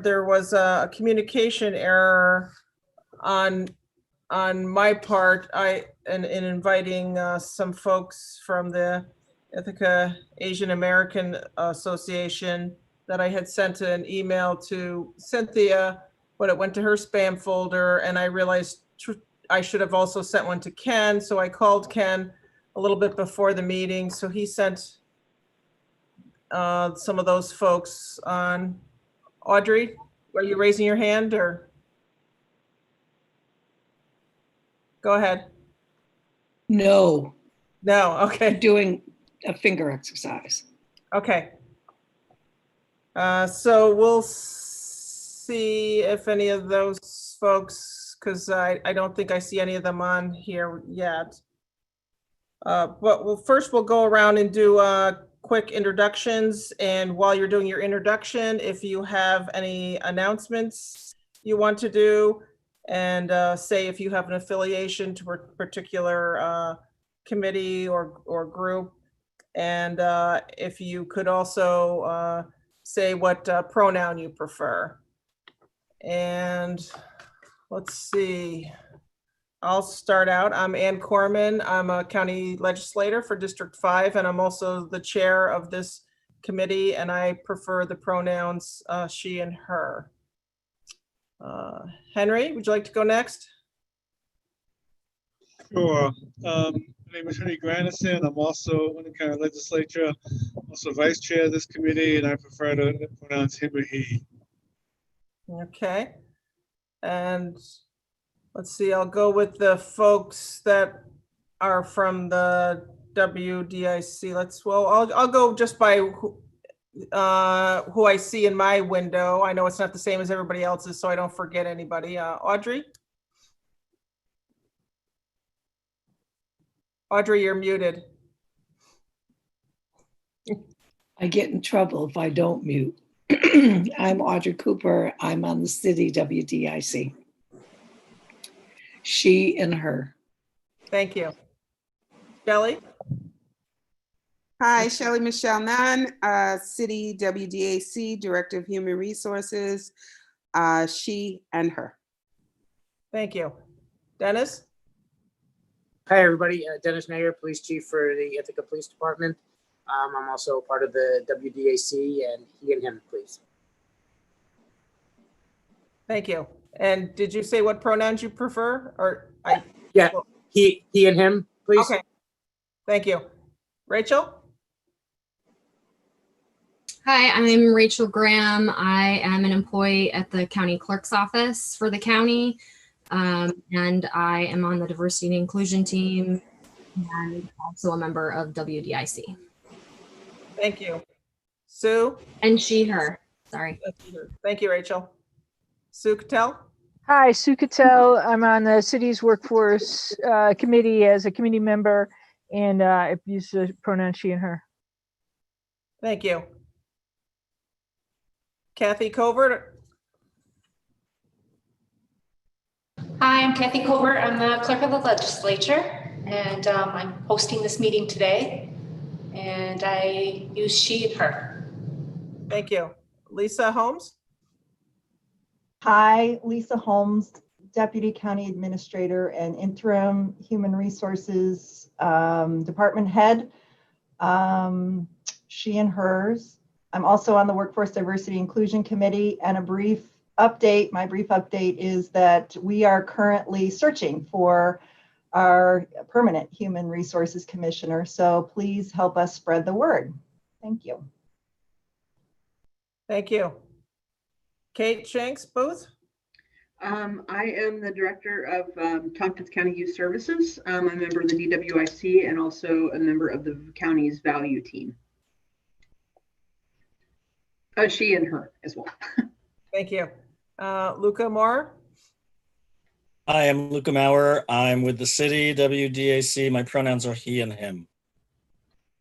there was a communication error on my part, in inviting some folks from the Ithaca Asian American Association, that I had sent an email to Cynthia, but it went to her spam folder, and I realized I should have also sent one to Ken. So I called Ken a little bit before the meeting. So he sent some of those folks on. Audrey, are you raising your hand or? Go ahead. No. No, okay. Doing a finger exercise. Okay. So we'll see if any of those folks, because I don't think I see any of them on here yet. But first we'll go around and do quick introductions. And while you're doing your introduction, if you have any announcements you want to do, and say if you have an affiliation to a particular committee or group, and if you could also say what pronoun you prefer. And let's see, I'll start out. I'm Ann Corman. I'm a county legislator for District 5, and I'm also the chair of this committee, and I prefer the pronouns she and her. Henry, would you like to go next? Sure. My name is Henry Granison. I'm also in the county legislature, also vice chair of this committee, and I prefer to pronounce him or he. Okay. And let's see, I'll go with the folks that are from the WDIC. I'll go just by who I see in my window. I know it's not the same as everybody else's, so I don't forget anybody. Audrey? Audrey, you're muted. I get in trouble if I don't mute. I'm Audrey Cooper. I'm on the city WDIC. She and her. Thank you. Shelley? Hi, Shelley Michelle Nunn, City WDAC, Director of Human Resources, she and her. Thank you. Dennis? Hi, everybody. Dennis Mayer, Police Chief for the Ithaca Police Department. I'm also part of the WDAC, and he and him, please. Thank you. And did you say what pronouns you prefer? Or Yeah, he and him, please. Okay. Thank you. Rachel? Hi, I'm Rachel Graham. I am an employee at the county clerk's office for the county. And I am on the diversity and inclusion team and also a member of WDIC. Thank you. Sue? And she, her. Sorry. Thank you, Rachel. Sue Cattell? Hi, Sue Cattell. I'm on the city's workforce committee as a committee member, and I use the pronoun she and her. Thank you. Kathy Covert? Hi, I'm Kathy Covert. I'm the clerk of the legislature, and I'm hosting this meeting today, and I use she and her. Thank you. Lisa Holmes? Hi, Lisa Holmes, Deputy County Administrator and Interim Human Resources Department Head, she and hers. I'm also on the Workforce Diversity Inclusion Committee, and my brief update is that we are currently searching for our permanent Human Resources Commissioner, so please help us spread the word. Thank you. Thank you. Kate Shanks Booth? I am the director of Tompkins County Youth Services. I'm a member of the DWIC and also a member of the county's value team. She and her as well. Thank you. Luca Moore? Hi, I'm Luca Maurer. I'm with the city WDAC. My pronouns are he and him.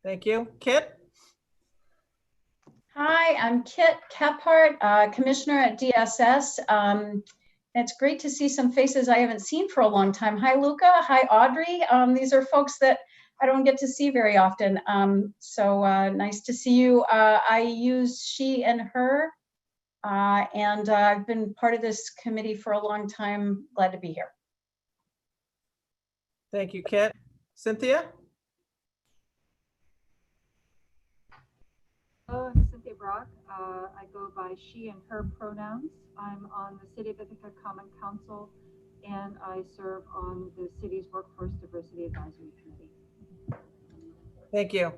Thank you. Kit? Hi, I'm Kit Kephart, Commissioner at DSS. It's great to see some faces I haven't seen for a long time. Hi, Luca. Hi, Audrey. These are folks that I don't get to see very often. So nice to see you. I use she and her And I've been part of this committee for a long time. Glad to be here. Thank you, Kit. Cynthia? I'm Cynthia Brock. I go by she and her pronouns. I'm on the City of Ithaca Common Council, and I serve on the city's Workforce Diversity Advisory Committee. Thank you.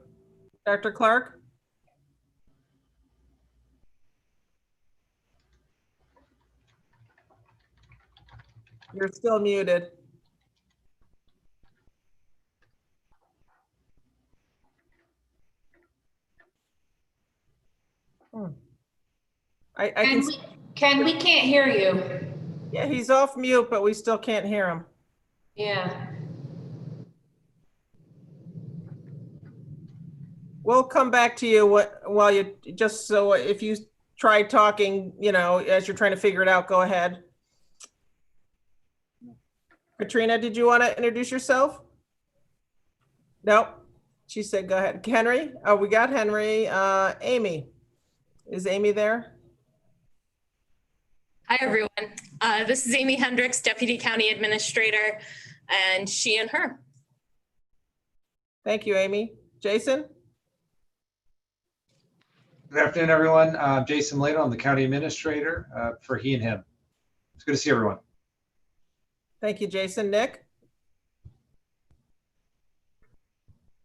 Dr. Clark? You're still muted. Ken, we can't hear you. Yeah, he's off mute, but we still can't hear him. Yeah. We'll come back to you while you, just so if you try talking, you know, as you're trying to figure it out, go ahead. Katrina, did you want to introduce yourself? Nope. She said, go ahead. Henry? Oh, we got Henry. Amy. Is Amy there? Hi, everyone. This is Amy Hendricks, Deputy County Administrator, and she and her. Thank you, Amy. Jason? Good afternoon, everyone. Jason Lato, I'm the County Administrator for he and him. It's good to see everyone. Thank you, Jason. Nick?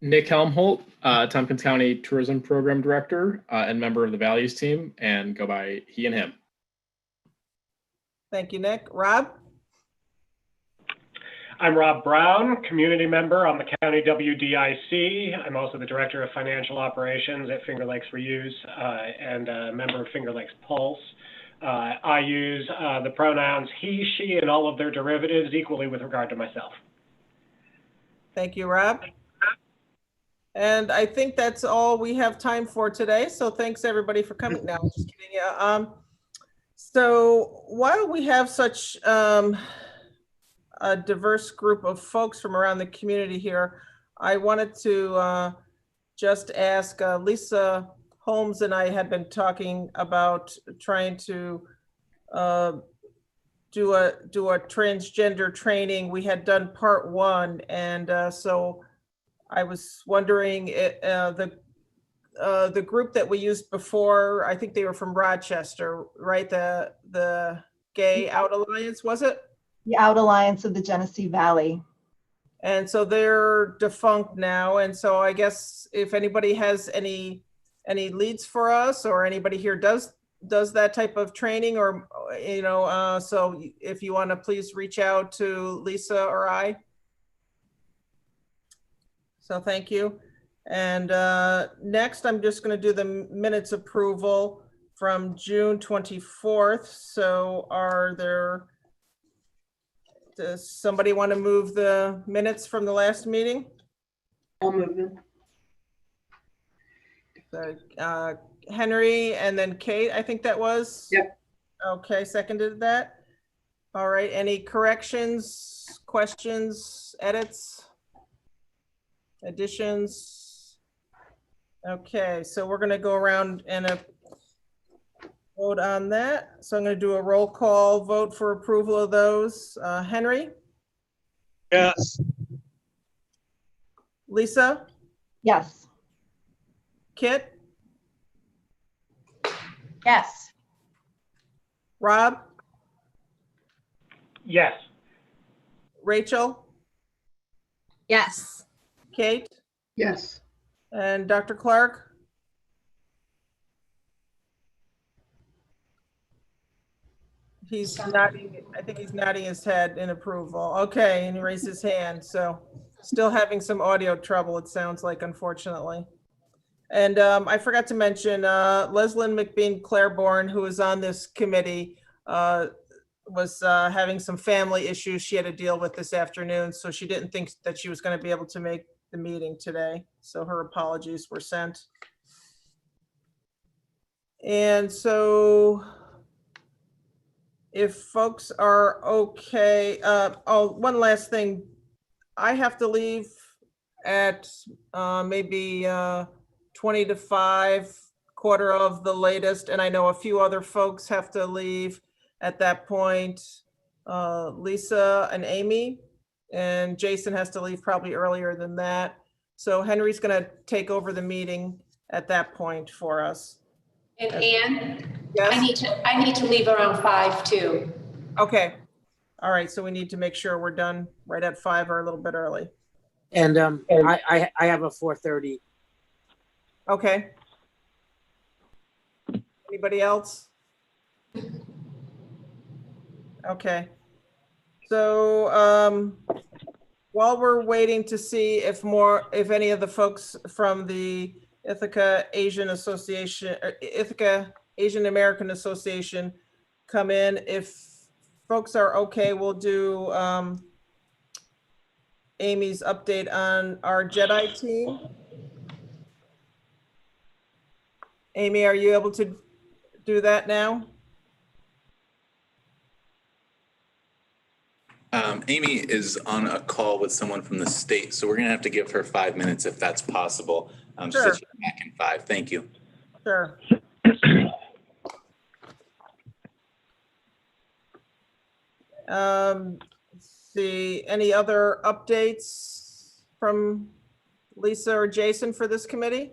Nick Helmholt, Tompkins County Tourism Program Director and member of the Values Team, and go by he and him. Thank you, Nick. Rob? I'm Rob Brown, community member on the County WDIC. I'm also the Director of Financial Operations at Finger Lakes Reuse and a member of Finger Lakes Pulse. I use the pronouns he, she, and all of their derivatives equally with regard to myself. Thank you, Rob. And I think that's all we have time for today. So thanks everybody for coming. No, I'm just kidding. Yeah. So while we have such a diverse group of folks from around the community here, I wanted to just ask Lisa Holmes and I had been talking about trying to do a transgender training. We had done part 1, and so I was wondering, the group that we used before, I think they were from Rochester, right? The Gay Out Alliance, was it? The Out Alliance of the Genesee Valley. And so they're defunct now. And so I guess if anybody has any leads for us, or anybody here does that type of training, or, you know, so if you want to please reach out to Lisa or I. So thank you. And next, I'm just going to do the minutes approval from June 24th. So does somebody want to move the minutes from the last meeting? I'll move them. So, Henry and then Kate, I think that was? Yep. Okay, seconded that. All right, any corrections, questions, edits, additions? Okay, so we're gonna go around and vote on that. So I'm gonna do a roll call vote for approval of those. Henry? Yes. Lisa? Yes. Kit? Yes. Rob? Yes. Rachel? Yes. Kate? Yes. And Dr. Clark? He's nodding, I think he's nodding his head in approval. Okay, and he raised his hand, so still having some audio trouble, it sounds like, unfortunately. And I forgot to mention, Leslyn McBean Claiborne, who is on this committee, was having some family issues she had to deal with this afternoon, so she didn't think that she was going to be able to make the meeting today. So her apologies were sent. And so if folks are okay, oh, one last thing. I have to leave at maybe 20 to 5 quarter of the latest, and I know a few other folks have to leave at that point. Lisa and Amy, and Jason has to leave probably earlier than that. So Henry's gonna take over the meeting at that point for us. And Anne, Yes? I need to leave around 5 too. Okay. All right, so we need to make sure we're done right at 5 or a little bit early. And I have a 4:30. Okay. Anybody else? Okay. So while we're waiting to see if any of the folks from the Ithaca Asian Association, or Ithaca Asian American Association come in, if folks are okay, we'll do Amy's update on our Jedi team. Amy, are you able to do that now? Amy is on a call with someone from the state, so we're gonna have to give her 5 minutes if that's possible. She Sure. said she'll be back in 5. Thank you. Sure. Let's see, any other updates from Lisa or Jason for this committee?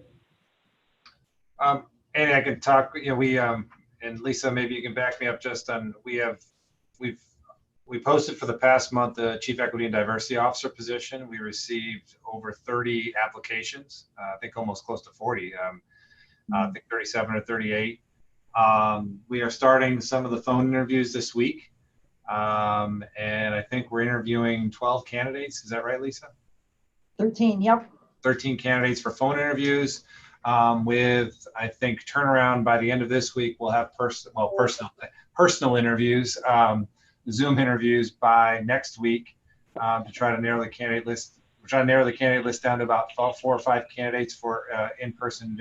Andy, I can talk, we, and Lisa, maybe you can back me up just on, we posted for the past month the Chief Equity and Diversity Officer position. We received over 30 applications, I think almost close to 40, I think 37 or 38. We are starting some of the phone interviews this week. And I think we're interviewing 12 candidates. Is that right, Lisa? 13, yep. 13 candidates for phone interviews. With, I think, turnaround by the end of this week, we'll have personal interviews, Zoom interviews by next week, to try to narrow the candidate list. We're trying to narrow the candidate list down to about 4 or 5 candidates for in-person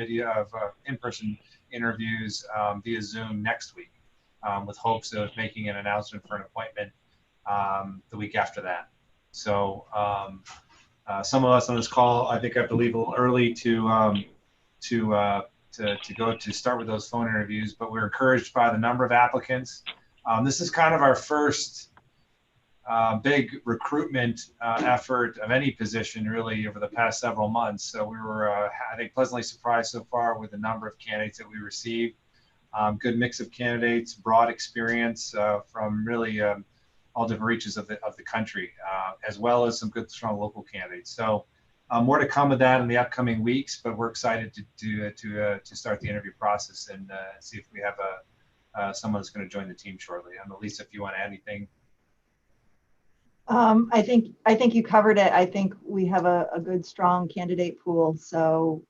interviews via Zoom next week, with hopes of making an announcement for an appointment the week after that. So some of us on this call, I think, have to leave a little early to start with those phone interviews, but we're encouraged by the number of applicants. This is kind of our first big recruitment effort of any position really over the past several months. So we were, I think, pleasantly surprised so far with the number of candidates that we received. Good mix of candidates, broad experience from really all different reaches of the country, as well as some good, strong local candidates. So more to come with that in the upcoming weeks, but we're excited to start the interview process and see if we have someone that's going to join the team shortly. I don't know, Lisa, if you want to add anything. I think you covered it. I think we have a good, strong candidate pool. So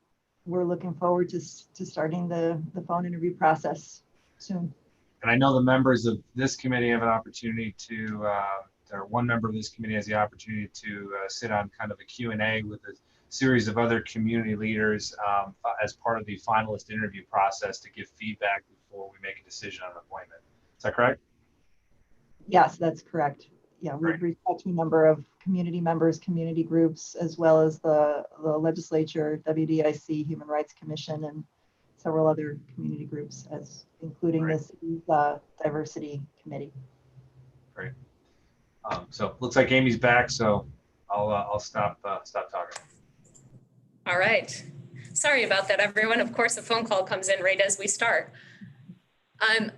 we're looking forward to starting the phone interview process soon. And I know the members of this committee have an opportunity to, or one member of this committee has the opportunity to sit on kind of a Q&A with a series of other community leaders as part of the finalist interview process to give feedback before we make a decision on an appointment. Is that correct? Yes, that's correct. Yeah, we've reached out to a number of community members, community groups, as well as the legislature, WDIC, Human Rights Commission, and several other community groups, including this diversity committee. Great. So looks like Amy's back, so I'll stop talking. All right. Sorry about that, everyone. Of course, a phone call comes in right as we start.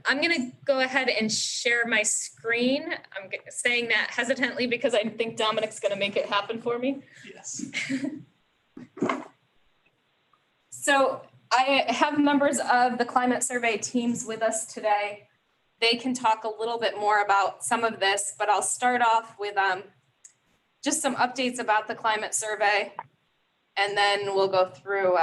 I'm going to go ahead and share my screen. I'm saying that hesitantly because I think Dominic's going to make it happen for me. Yes. So I have members of the climate survey teams with us today. They can talk a little bit more about some of this, but I'll start off with just some updates about the climate survey, and then we'll go through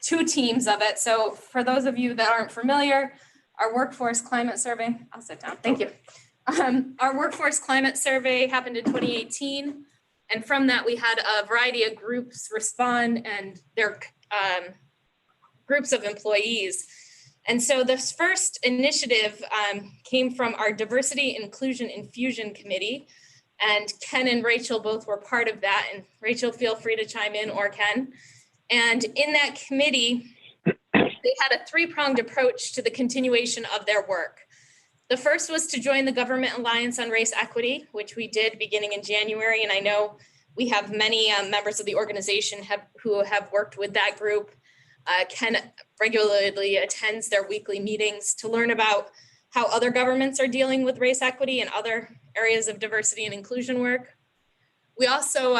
two teams of it. So for those of you that aren't familiar, our workforce climate survey, I'll sit down, thank you. Our workforce climate survey happened in 2018. And from that, we had a variety of groups respond and their groups of employees. And so this first initiative came from our Diversity, Inclusion, and Fusion Committee. And Ken and Rachel both were part of that. And Rachel, feel free to chime in, or Ken. And in that committee, they had a three-pronged approach to the continuation of their work. The first was to join the Government Alliance on Race Equity, which we did beginning in January. And I know we have many members of the organization who have worked with that group. Ken regularly attends their weekly meetings to learn about how other governments are dealing with race equity and other areas of diversity and inclusion work. We also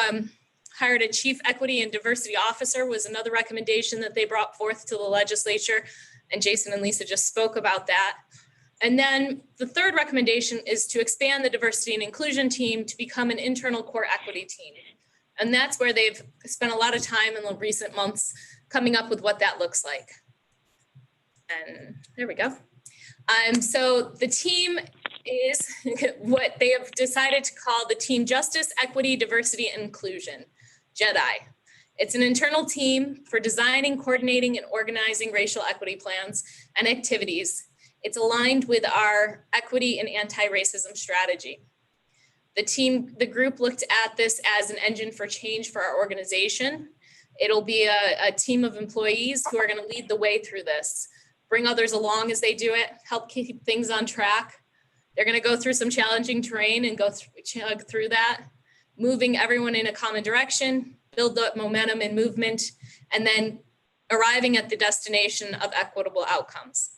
hired a Chief Equity and Diversity Officer, was another recommendation that they brought forth to the legislature. And Jason and Lisa just spoke about that. And then the third recommendation is to expand the diversity and inclusion team to become an internal core equity team. And that's where they've spent a lot of time in the recent months coming up with what that looks like. And there we go. So the team is what they have decided to call the Team Justice, Equity, Diversity, and Inclusion, JEDI. It's an internal team for designing, coordinating, and organizing racial equity plans and activities. It's aligned with our equity and anti-racism strategy. The group looked at this as an engine for change for our organization. It'll be a team of employees who are going to lead the way through this, bring others along as they do it, help keep things on track. They're going to go through some challenging terrain and chug through that, moving everyone in a common direction, build up momentum and movement, and then arriving at the destination of equitable outcomes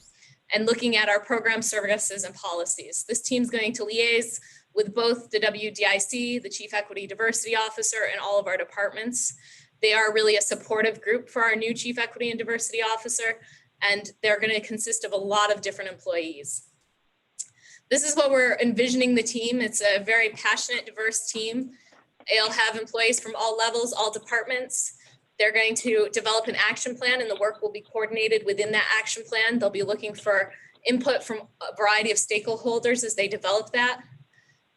and looking at our program services and policies. This team's going to liaise with both the WDIC, the Chief Equity Diversity Officer, and all of our departments. They are really a supportive group for our new Chief Equity and Diversity Officer, and they're going to consist of a lot of different employees. This is what we're envisioning the team. It's a very passionate, diverse team. They'll have employees from all levels, all departments. They're going to develop an action plan, and the work will be coordinated within that action plan. They'll be looking for input from a variety of stakeholders as they develop that.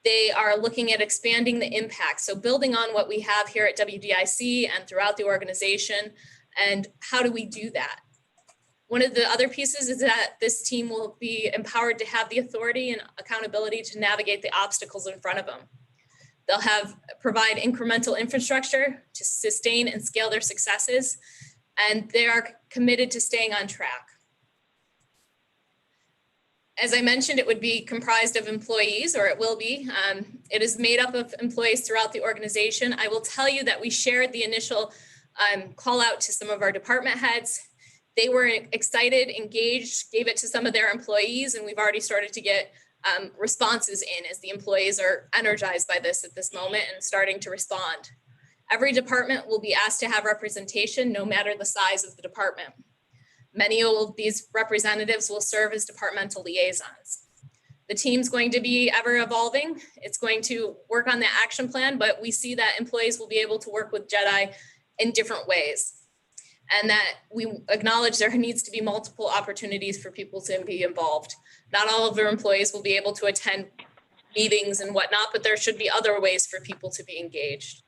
They are looking at expanding the impact. So building on what we have here at WDIC and throughout the organization, and how do we do that? One of the other pieces is that this team will be empowered to have the authority and accountability to navigate the obstacles in front of them. They'll provide incremental infrastructure to sustain and scale their successes, and they are committed to staying on track. As I mentioned, it would be comprised of employees, or it will be. It is made up of employees throughout the organization. I will tell you that we shared the initial call out to some of our department heads. They were excited, engaged, gave it to some of their employees, and we've already started to get responses in as the employees are energized by this at this moment and starting to respond. Every department will be asked to have representation, no matter the size of the department. Many of these representatives will serve as departmental liaisons. The team's going to be ever evolving. It's going to work on the action plan, but we see that employees will be able to work with JEDI in different ways, and that we acknowledge there needs to be multiple opportunities for people to be involved. Not all of their employees will be able to attend meetings and whatnot, but there should be other ways for people to be engaged.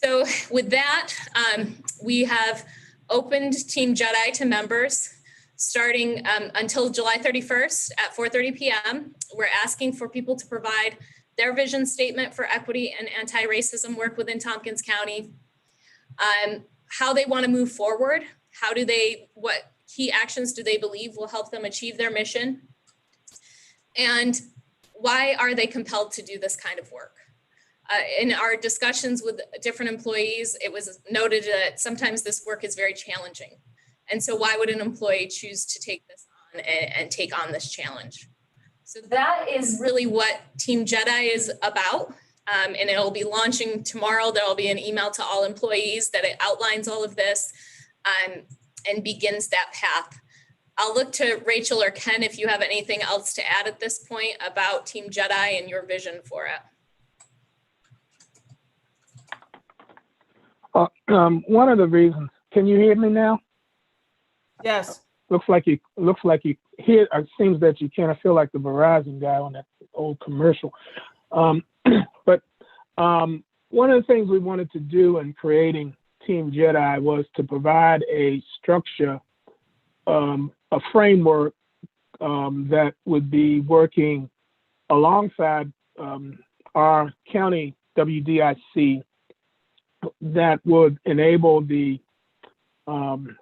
So with that, we have opened Team JEDI to members starting until July 31st at 4:30 p.m. We're asking for people to provide their vision statement for equity and anti-racism work within Tompkins County, how they want to move forward, what key actions do they believe will help them achieve their mission, and why are they compelled to do this kind of work? In our discussions with different employees, it was noted that sometimes this work is very challenging. And so why would an employee choose to take this on and take on this challenge? So that is really what Team JEDI is about. And it'll be launching tomorrow. There'll be an email to all employees that it outlines all of this and begins that path. I'll look to Rachel or Ken if you have anything else to add at this point about Team JEDI and your vision for it. One of the reasons, can you hear me now? Yes. Looks like you hear, it seems that you kind of feel like the Verizon guy on that old commercial. But one of the things we wanted to do in creating Team JEDI was to provide a structure, a framework that would be working alongside our county WDIC that would enable the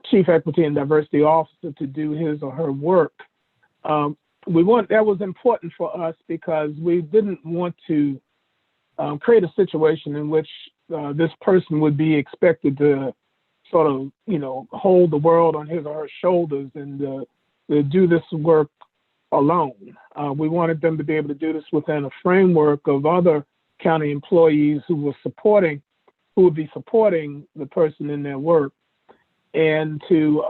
Chief Equity and Diversity Officer to do his or her work. That was important for us because we didn't want to create a situation in which this person would be expected to sort of, hold the world on his or her shoulders and to do this work alone. We wanted them to be able to do this within a framework of other county employees who would be supporting the person in their work, and to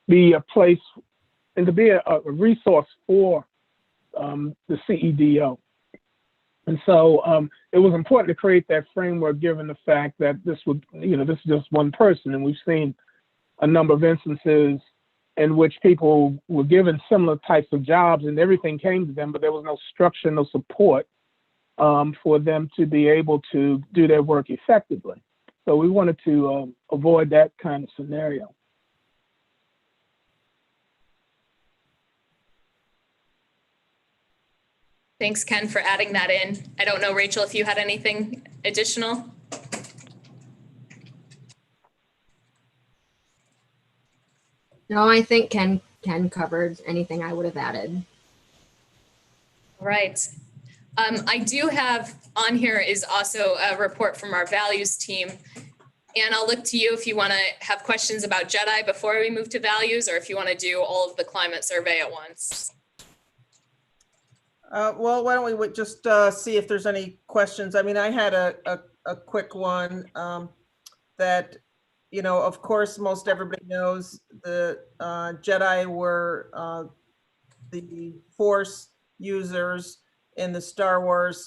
be a place and to be a resource for the CEDO. And so it was important to create that framework, given the fact that this is just one person, and we've seen a number of instances in which people were given similar types of jobs and everything came to them, but there was no structure, no support for them to be able to do their work effectively. So we wanted to avoid that kind of scenario. Thanks, Ken, for adding that in. I don't know, Rachel, if you had anything additional. No, I think Ken covered anything I would have added. Right. I do have on here is also a report from our values team. And I'll look to you if you want to have questions about JEDI before we move to values, or if you want to do all of the climate survey at once. Well, why don't we just see if there's any questions? I mean, I had a quick one that, of course, most everybody knows the Jedi were the Force users in the Star Wars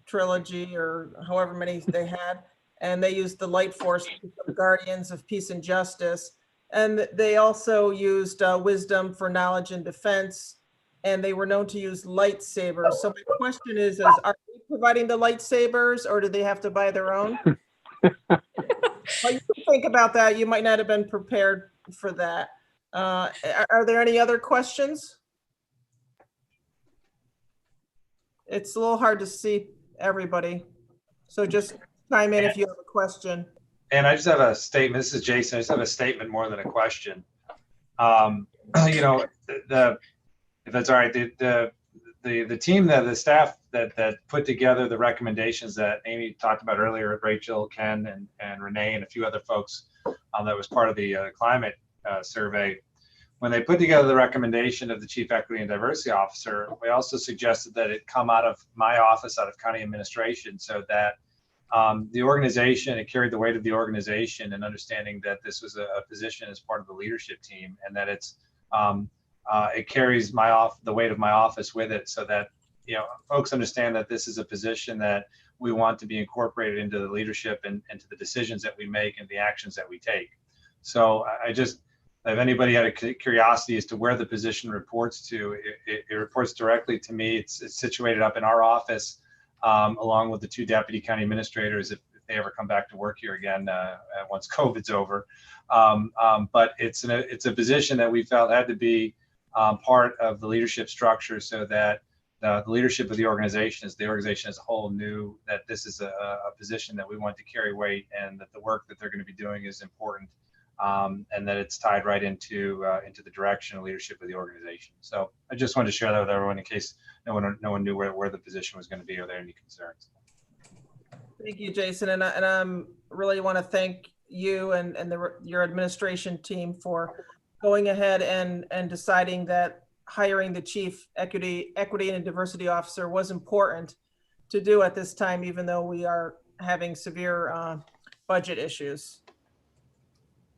trilogy, or however many they had, and they used the light force to become guardians of peace and justice. And they also used wisdom for knowledge and defense, and they were known to use lightsabers. So my question is are they providing the lightsabers, or do they have to buy their own? Well, you can think about that. You might not have been prepared for that. Are there any other questions? It's a little hard to see everybody. So just chime in if you have a question. And I just have a statement. This is Jason. I just have a statement more than a question. If that's all right, the team, the staff that put together the recommendations that Amy talked about earlier, Rachel, Ken, and Renee, and a few other folks that was part of the climate survey. When they put together the recommendation of the Chief Equity and Diversity Officer, we also suggested that it come out of my office, out of county administration, so that the organization, it carried the weight of the organization, and understanding that this was a position as part of the leadership team, and that it carries the weight of my office with it, so that folks understand that this is a position that we want to be incorporated into the leadership and into the decisions that we make and the actions that we take. So if anybody had a curiosity as to where the position reports to, it reports directly to me. It's situated up in our office, along with the two deputy county administrators, if they ever come back to work here again once COVID's over. But it's a position that we felt had to be part of the leadership structure, so that the leadership of the organization as a whole knew that this is a position that we want to carry weight, and that the work that they're going to be doing is important, and that it's tied right into the direction and leadership of the organization. So I just wanted to share that with everyone in case no one knew where the position was going to be, or there any concerns. Thank you, Jason, and I really want to thank you and your administration team for going ahead and deciding that hiring the Chief Equity and Diversity Officer was important to do at this time, even though we are having severe budget issues.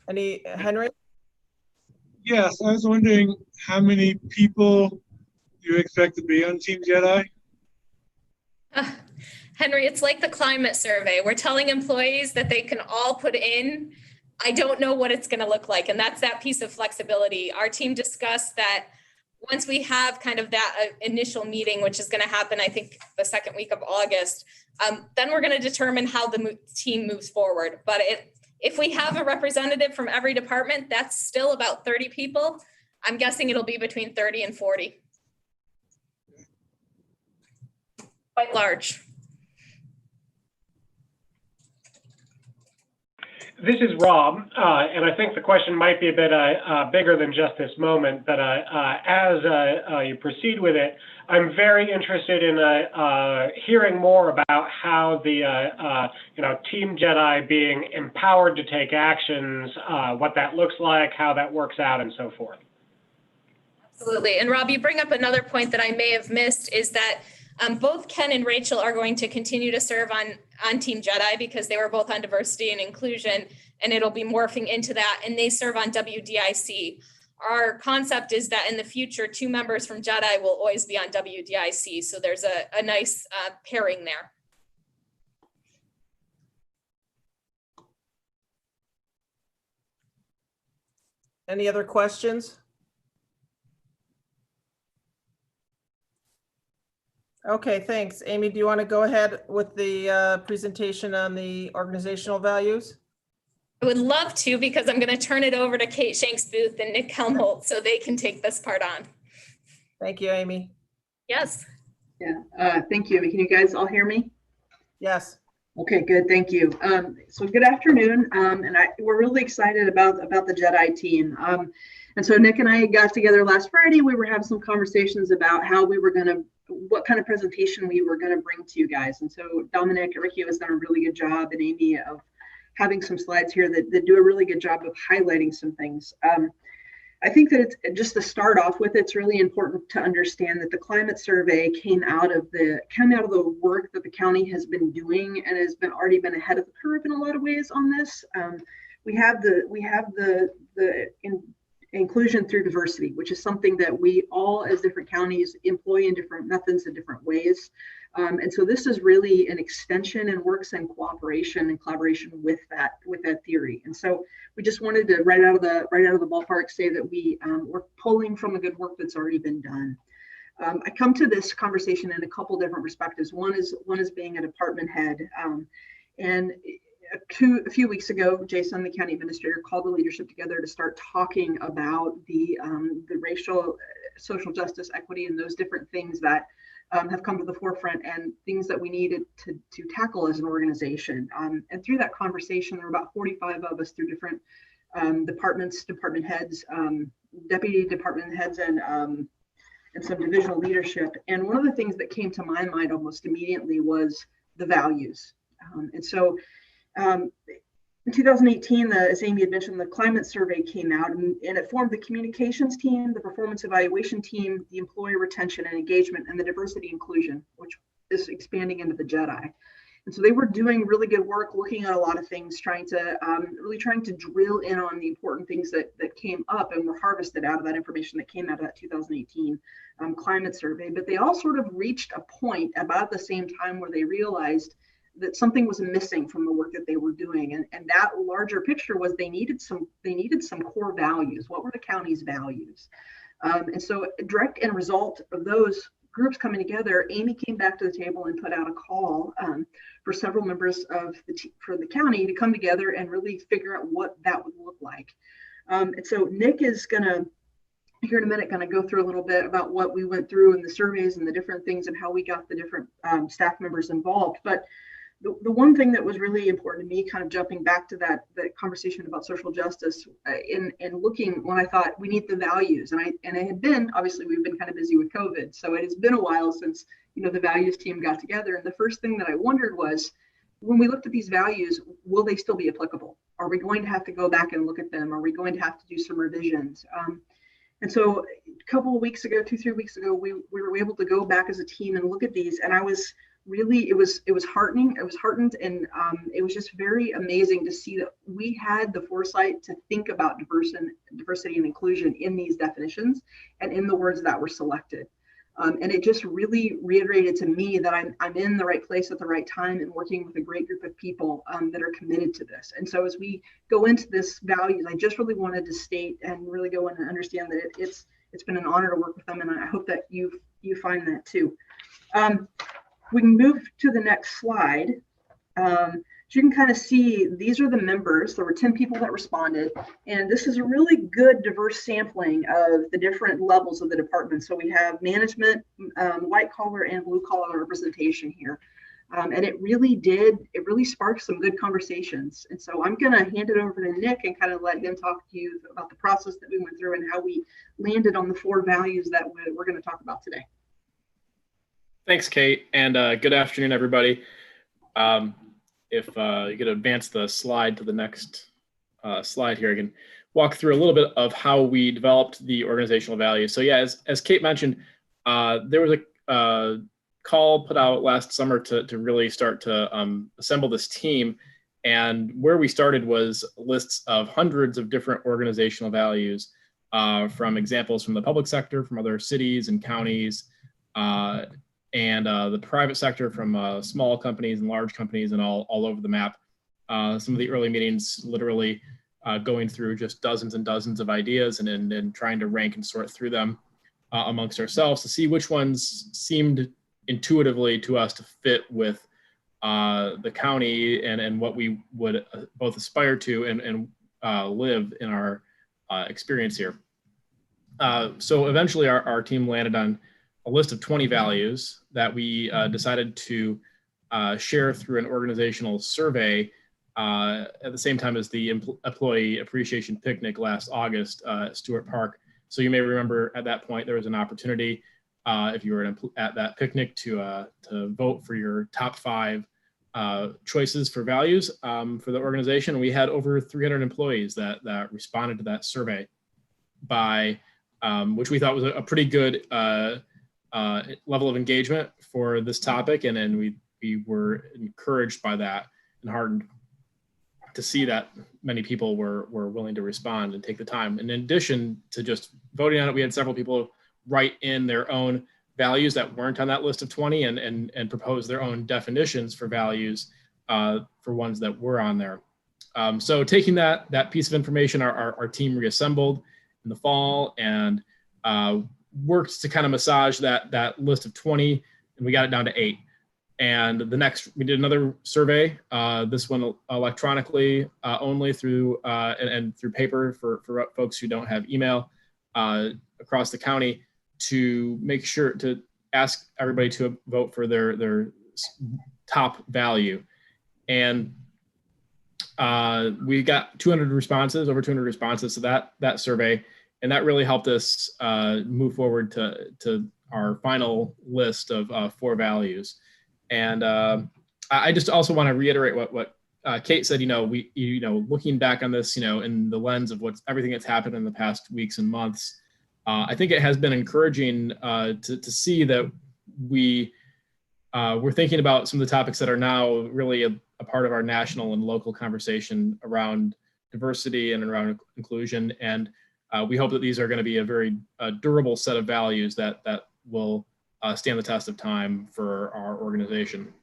Henry? Yes, I was wondering how many people you expect to be on Team Jedi? Henry, it's like the climate survey. We're telling employees that they can all put in. I don't know what it's going to look like. And that's that piece of flexibility. Our team discussed that once we have kind of that initial meeting, which is going to happen, I think, the second week of August, then we're going to determine how the team moves forward. But if we have a representative from every department, that's still about 30 people. I'm guessing it'll be between 30 and 40. Quite large. This is Rob, and I think the question might be a bit bigger than just this moment, but as you proceed with it, I'm very interested in hearing more about how the Team Jedi being empowered to take actions, what that looks like, how that works out, and so forth. Absolutely. And Rob, you bring up another point that I may have missed is that both Ken and Rachel are going to continue to serve on Team Jedi because they were both on diversity and inclusion, and it'll be morphing into that, and they serve on WDIC. Our concept is that in the future, 2 members from Jedi will always be on WDIC, so there's a nice pairing there. Any other questions? Okay, thanks. Amy, do you want to go ahead with the presentation on the organizational values? I would love to, because I'm going to turn it over to Kate Shanks-Booth and Nick Helmholt so they can take this part on. Thank you, Amy. Yes. Yeah, thank you. Can you guys all hear me? Yes. Okay, good. Thank you. So good afternoon, and we're really excited about the Jedi team. And so Nick and I got together last Friday. We were having some conversations about how we were going to, what kind of presentation we were going to bring to you guys. And so Dominic and Ricky has done a really good job, and Amy, of having some slides here that do a really good job of highlighting some things. I think that it's just to start off with, it's really important to understand that the climate survey came out of the work that the county has been doing and has already been ahead of the curve in a lot of ways on this. We have the inclusion through diversity, which is something that we all as different counties employ in different methods in different ways. And so this is really an extension and works in cooperation and collaboration with that theory. And so we just wanted to right out of the ballpark say that we're pulling from the good work that's already been done. I come to this conversation in a couple different perspectives. One is being a department head, and a few weeks ago, Jason, the county administrator, called the leadership together to start talking about the racial, social justice, equity, and those different things that have come to the forefront and things that we needed to tackle as an organization. And through that conversation, there were about 45 of us through different departments, department heads, deputy department heads, and some divisional leadership. And one of the things that came to my mind almost immediately was the values. And so in 2018, as Amy had mentioned, the climate survey came out, and it formed the communications team, the performance evaluation team, the employee retention and engagement, and the diversity inclusion, which is expanding into the Jedi. And so they were doing really good work, looking at a lot of things, trying to drill in on the important things that came up and were harvested out of that information that came out of that 2018 climate survey. But they all sort of reached a point about the same time where they realized that something was missing from the work that they were doing, and that larger picture was they needed some core values. What were the county's values? And so, direct end result of those groups coming together, Amy came back to the table and put out a call for several members of the county to come together and really figure out what that would look like. And so Nick is gonna here in a minute kind of go through a little bit about what we went through in the surveys and the different things and how we got the different staff members involved. But the one thing that was really important to me, kind of jumping back to that conversation about social justice, in looking when I thought we need the values, and it had been, obviously we've been kind of busy with COVID, so it has been a while since the values team got together. And the first thing that I wondered was, when we looked at these values, will they still be applicable? Are we going to have to go back and look at them? Are we going to have to do some revisions? And so a couple of weeks ago, 2-3 weeks ago, we were able to go back as a team and look at these, and I was really, it was heartening. I was heartened, and it was just very amazing to see that we had the foresight to think about diversity and inclusion in these definitions and in the words that were selected. And it just really reiterated to me that I'm in the right place at the right time and working with a great group of people that are committed to this. And so as we go into this values, I just really wanted to state and really go in and understand that it's been an honor to work with them, and I hope that you find that too. We can move to the next slide. So you can kind of see, these are the members. There were 10 people that responded, and this is a really good diverse sampling of the different levels of the department. So we have management, white collar and blue collar representation here. And it really sparked some good conversations. And so I'm going to hand it over to Nick and kind of let him talk to you about the process that we went through and how we landed on the 4 values that we're going to talk about today. Thanks, Kate, and good afternoon, everybody. If you could advance the slide to the next slide here, I can walk through a little bit of how we developed the organizational values. So yeah, as Kate mentioned, there was a call put out last summer to really start to assemble this team. And where we started was lists of hundreds of different organizational values from examples from the public sector, from other cities and counties, and the private sector, from small companies and large companies, and all over the map. Some of the early meetings literally going through just dozens and dozens of ideas and trying to rank and sort through them amongst ourselves to see which ones seemed intuitively to us to fit with the county and what we would both aspire to and live in our experience here. So eventually our team landed on a list of 20 values that we decided to share through an organizational survey at the same time as the Employee Appreciation Picnic last August at Stewart Park. So you may remember at that point there was an opportunity if you were at that picnic to vote for your top 5 choices for values for the organization. We had over 300 employees that responded to that survey, by which we thought was a pretty good level of engagement for this topic, and then we were encouraged by that and heartened to see that many people were willing to respond and take the time. And in addition to just voting on it, we had several people write in their own values that weren't on that list of 20 and propose their own definitions for values for ones that were on there. So taking that piece of information, our team reassembled in the fall and worked to kind of massage that list of 20, and we got it down to 8. And we did another survey, this one electronically only through and through paper for folks who don't have email across the county, to make sure to ask everybody to vote for their top value. And we got 200 responses, over 200 responses to that survey. And that really helped us move forward to our final list of 4 values. And I just also want to reiterate what Kate said. Looking back on this, in the lens of everything that's happened in the past weeks and months, I think it has been encouraging to see that we're thinking about some of the topics that are now really a part of our national and local conversation around diversity and around inclusion. And we hope that these are going to be a very durable set of values that will stand the test of time for our organization.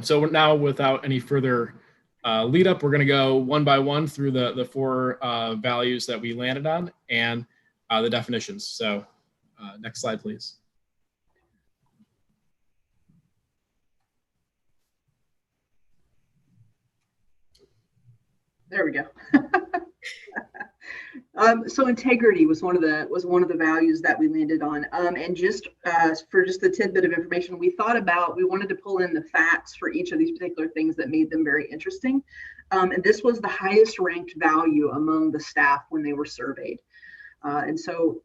So now, without any further lead up, we're going to go one by one through the 4 values that we landed on and the definitions. So next slide, please. There we go. So integrity was one of the values that we landed on. And just for just a tidbit of information, we wanted to pull in the facts for each of these particular things that made them very interesting. And this was the highest ranked value among the staff when they were surveyed. And so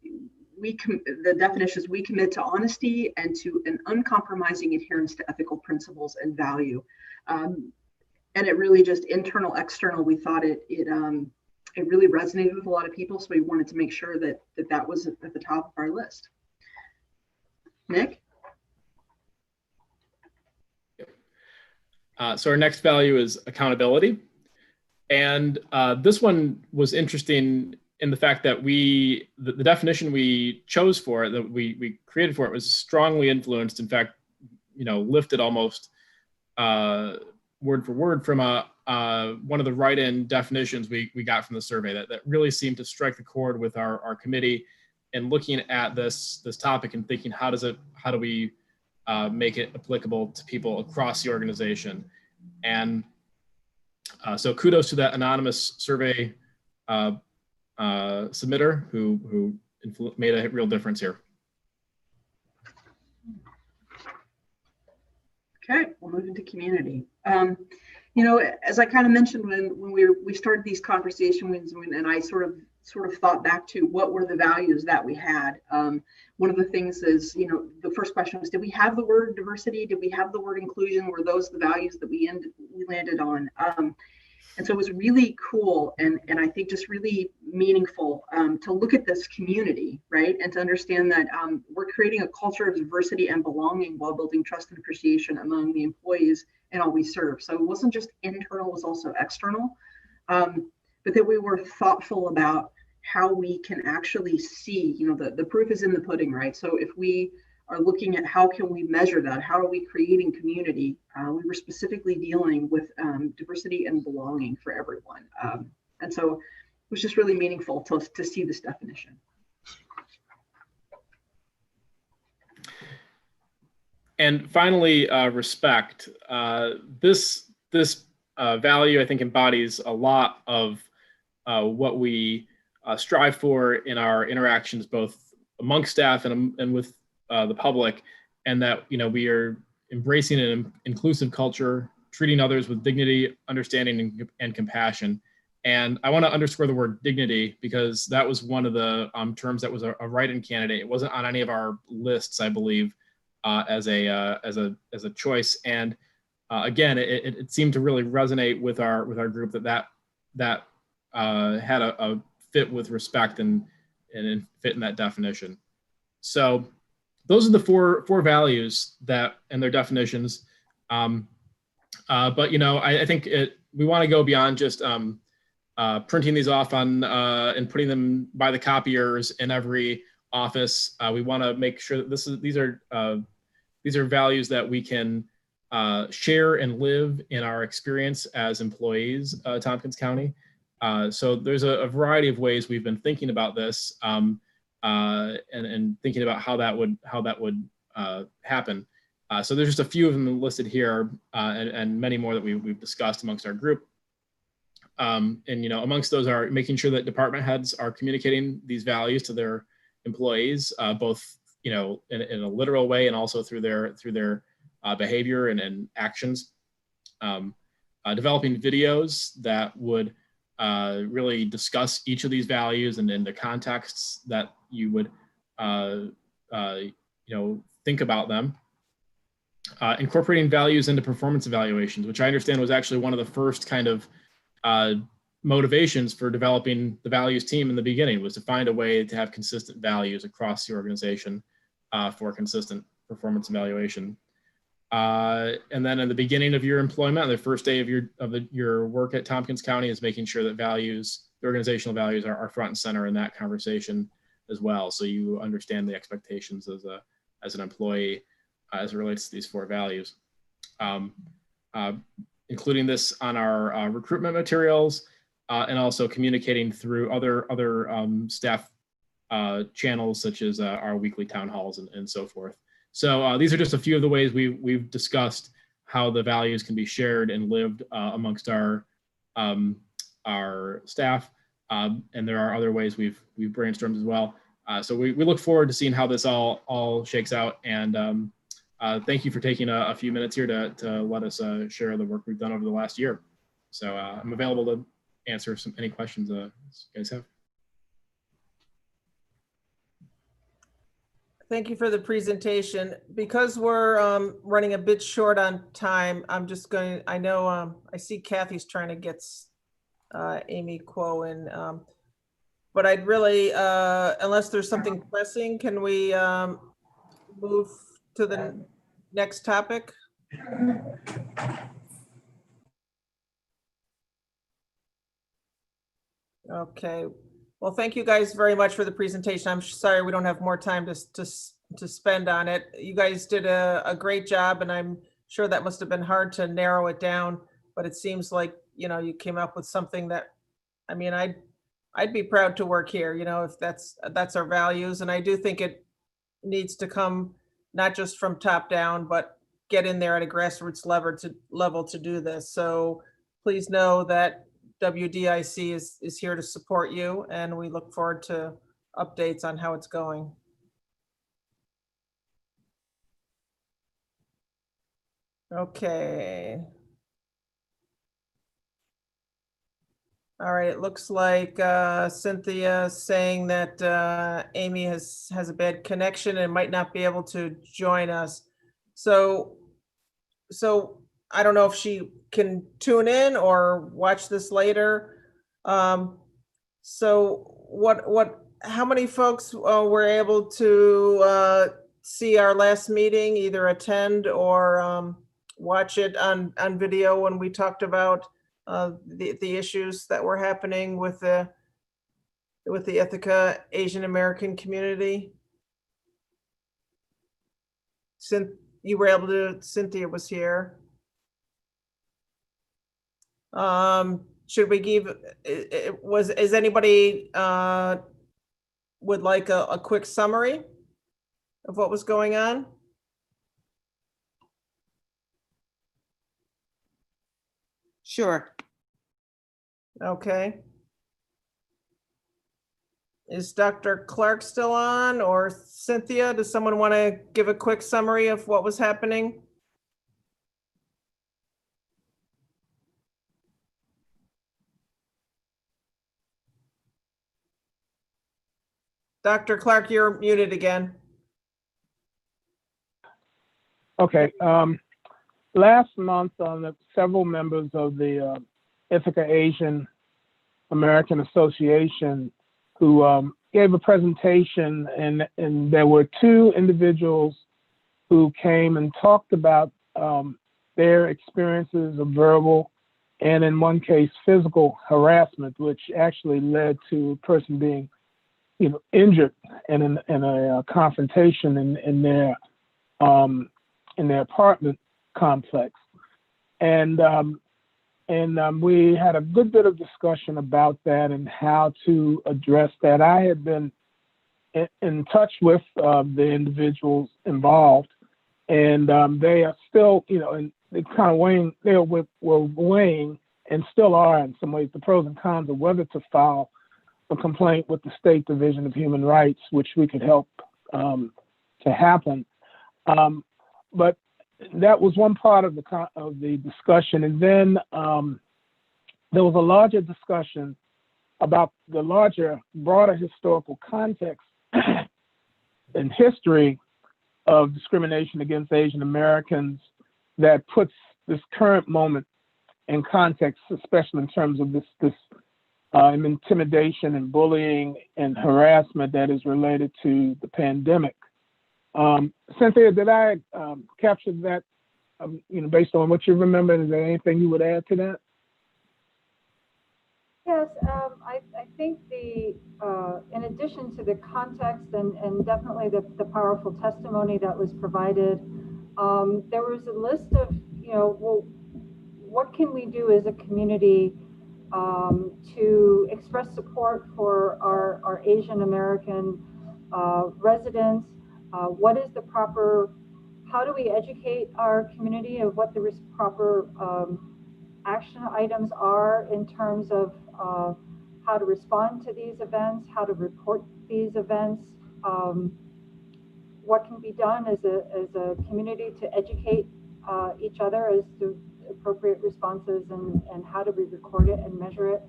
the definition is: we commit to honesty and to an uncompromising adherence to ethical principles and value. And it really just internal, external, we thought it really resonated with a lot of people. So we wanted to make sure that was at the top of our list. Nick? So our next value is accountability. And this one was interesting in the fact that the definition we chose for it, that we created for it, was strongly influenced, in fact, lifted almost word for word from one of the write-in definitions we got from the survey that really seemed to strike the chord with our committee and looking at this topic and thinking, how do we make it applicable to people across the organization? And so kudos to that anonymous survey submitter who made a real difference here. Okay, we'll move into community. As I kind of mentioned when we started these conversations, and I sort of thought back to what were the values that we had. One of the things is, the first question was, did we have the word diversity? Did we have the word inclusion? Were those the values that we landed on? And so it was really cool and I think just really meaningful to look at this community, right? And to understand that we're creating a culture of diversity and belonging while building trust and appreciation among the employees and all we serve. So it wasn't just internal, it was also external. But that we were thoughtful about how we can actually see, the proof is in the pudding, right? So if we are looking at how can we measure that, how are we creating community, we were specifically dealing with diversity and belonging for everyone. And so it was just really meaningful to see this definition. And finally, respect. This value, I think, embodies a lot of what we strive for in our interactions, both amongst staff and with the public, and that we are embracing an inclusive culture, treating others with dignity, understanding, and compassion. And I want to underscore the word dignity because that was one of the terms that was a write-in candidate. It wasn't on any of our lists, I believe, as a choice. And again, it seemed to really resonate with our group that had a fit with respect and fit in that definition. So those are the four values that and their definitions. But I think we want to go beyond just printing these off on and putting them by the copiers in every office. We want to make sure that these are values that we can share and live in our experience as employees at Tompkins County. So there's a variety of ways we've been thinking about this and thinking about how that would happen. So there's just a few of them listed here and many more that we've discussed amongst our group. And amongst those are making sure that department heads are communicating these values to their employees, both in a literal way and also through their behavior and actions. Developing videos that would really discuss each of these values and in the contexts that you would think about them. Incorporating values into performance evaluations, which I understand was actually one of the first kind of motivations for developing the values team in the beginning, was to find a way to have consistent values across the organization for consistent performance evaluation. And then in the beginning of your employment, the first day of your work at Tompkins County, is making sure that the organizational values are front and center in that conversation as well. So you understand the expectations as an employee as it relates to these four values. Including this on our recruitment materials and also communicating through other staff channels such as our weekly town halls and so forth. So these are just a few of the ways we've discussed how the values can be shared and lived amongst our staff. And there are other ways we've brainstormed as well. So we look forward to seeing how this all shakes out. And thank you for taking a few minutes here to let us share the work we've done over the last year. So I'm available to answer any questions you guys have. Thank you for the presentation. Because we're running a bit short on time, I'm just going, I know I see Kathy's trying to get Amy Quo in, but I'd really, unless there's something pressing, can we move to the next topic? Okay. Well, thank you guys very much for the presentation. I'm sorry we don't have more time to spend on it. You guys did a great job, and I'm sure that must have been hard to narrow it down, but it seems like, you came up with something that, I mean, I'd be proud to work here, if that's our values. And I do think it needs to come not just from top down, but get in there at a grassroots level to do this. So please know that WDIC is here to support you, and we look forward to updates on how it's going. Okay. All right, it looks like Cynthia saying that Amy has a bad connection and might not be able to join us. So I don't know if she can tune in or watch this later. So how many folks were able to see our last meeting, either attend or watch it on video when we talked about the issues that were happening with the Ithaca Asian American community? You were able to, Cynthia was here. Should we give, is anybody would like a quick summary of what was going on? Sure. Okay. Is Dr. Clark still on, or Cynthia? Does someone want to give a quick summary of what was happening? Dr. Clark, you're muted again. Okay. Last month, several members of the Ithaca Asian American Association who gave a presentation, and there were two individuals who came and talked about their experiences of verbal and, in one case, physical harassment, which actually led to a person being, injured in a confrontation in their apartment complex. And we had a good bit of discussion about that and how to address that. I had been in touch with the individuals involved, and they are still, and they kind of weighing, were weighing and still are in some ways the pros and cons of whether to file a complaint with the State Division of Human Rights, which we could help to happen. But that was one part of the discussion. And then there was a larger discussion about the larger, broader historical context and history of discrimination against Asian Americans that puts this current moment in context, especially in terms of this intimidation and bullying and harassment that is related to the pandemic. Cynthia, did I capture that, based on what you remember? Is there anything you would add to that? Yes, I think in addition to the context and definitely the powerful testimony that was provided, there was a list of, well, what can we do as a community to express support for our Asian American residents? What is the proper, how do we educate our community of what the proper action items are in terms of how to respond to these events, how to report these events, what can be done as a community to educate each other as to appropriate responses, and how do we record it and measure it,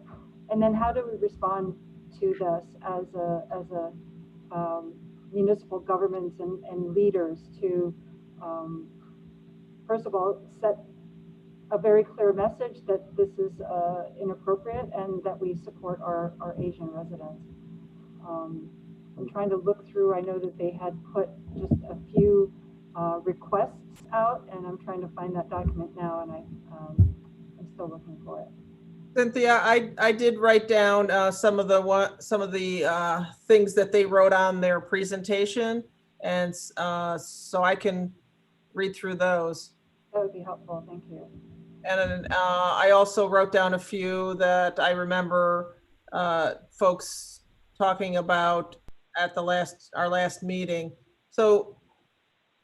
and then how do we respond to this as a municipal governments and leaders to first of all set a very clear message that this is inappropriate and that we support our Asian residents. I'm trying to look through, I know that they had put just a few requests out, and I'm trying to find that document now, and I'm still looking for it. Cynthia, I did write down some of the things that they wrote on their presentation, and so I can read through those. That would be helpful, thank you. And I also wrote down a few that I remember folks talking about at our last meeting. So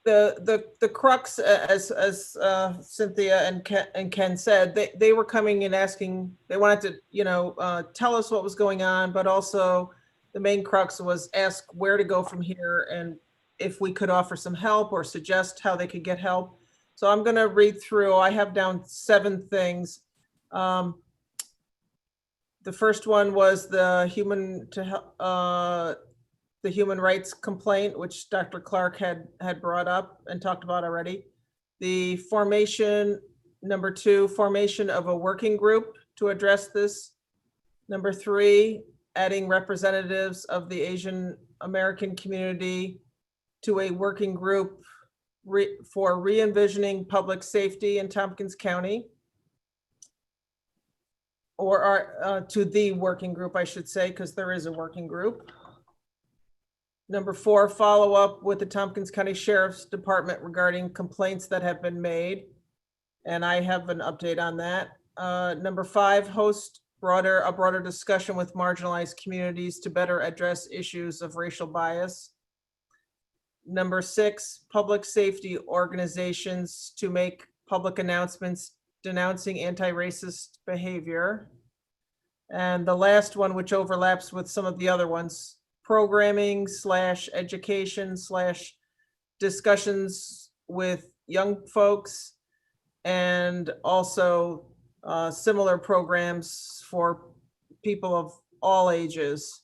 the crux, as Cynthia and Ken said, they were coming and asking, they wanted to tell us what was going on, but also the main crux was ask where to go from here and if we could offer some help or suggest how they could get help. So I'm gonna read through, I have down 7 things. The first one was the human rights complaint, which Dr. Clark had brought up and talked about already. The formation, number 2, formation of a working group to address this. Number 3, adding representatives of the Asian American community to a working group for re-envisioning public safety in Tompkins County. Or to the working group, I should say, because there is a working group. Number 4, follow up with the Tompkins County Sheriff's Department regarding complaints that have been made. And I have an update on that. Number 5, host a broader discussion with marginalized communities to better address issues of racial bias. Number 6, public safety organizations to make public announcements denouncing anti-racist behavior. And the last one, which overlaps with some of the other ones, programming / education / discussions with young folks, and also similar programs for people of all ages.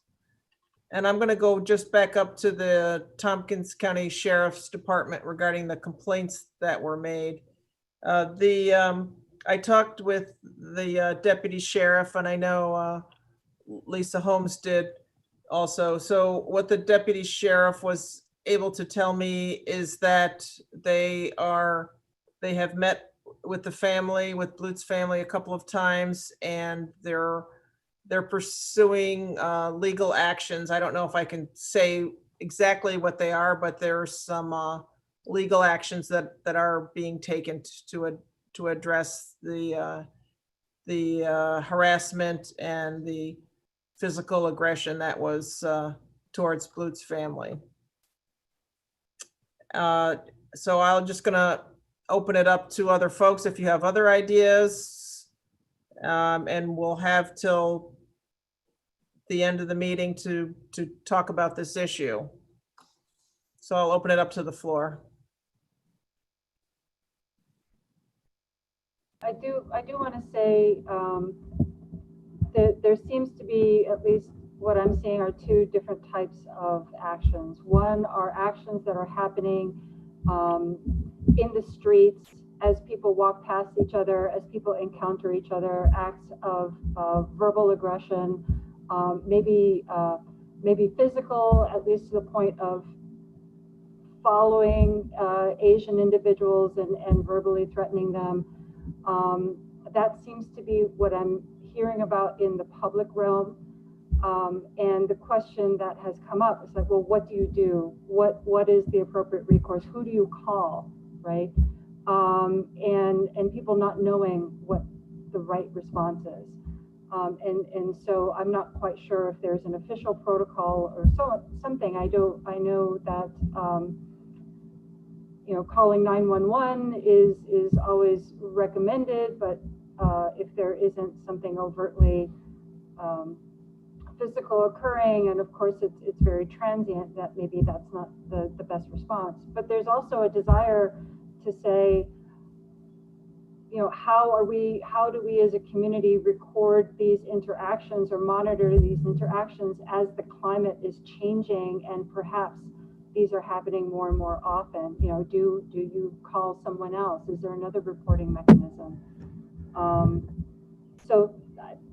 And I'm going to go just back up to the Tompkins County Sheriff's Department regarding the complaints that were made. I talked with the deputy sheriff, and I know Lisa Holmes did also. So what the deputy sheriff was able to tell me is that they have met with the family, with Blute's family, a couple of times, and they're pursuing legal actions. I don't know if I can say exactly what they are, but there's some legal actions that are being taken to address the harassment and the physical aggression that was towards Blute's family. So I'm just gonna open it up to other folks if you have other ideas, and we'll have till the end of the meeting to talk about this issue. So I'll open it up to the floor. I do want to say that there seems to be, at least what I'm seeing, are 2 different types of actions. One are actions that are happening in the streets as people walk past each other, as people encounter each other, acts of verbal aggression, maybe physical, at least to the point of following Asian individuals and verbally threatening them. That seems to be what I'm hearing about in the public realm. And the question that has come up is like, well, what do you do? What is the appropriate recourse? Who do you call, right? And people not knowing what the right response is. And so I'm not quite sure if there's an official protocol or something. I know that calling 911 is always recommended, but if there isn't something overtly physical occurring, and of course it's very transient, that maybe that's not the best response. But there's also a desire to say, how do we as a community record these interactions or monitor these interactions as the climate is changing, and perhaps these are happening more and more often. Do you call someone else? Is there another reporting mechanism? So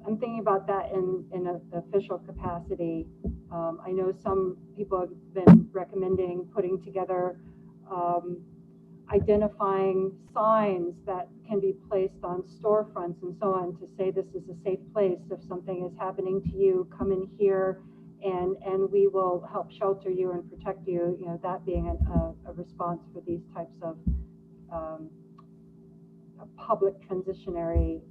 I'm thinking about that in an official capacity. I know some people have been recommending putting together identifying signs that can be placed on storefronts and so on to say this is a safe place. If something is happening to you, come in here and we will help shelter you and protect you. That being a response for these types of public transitionary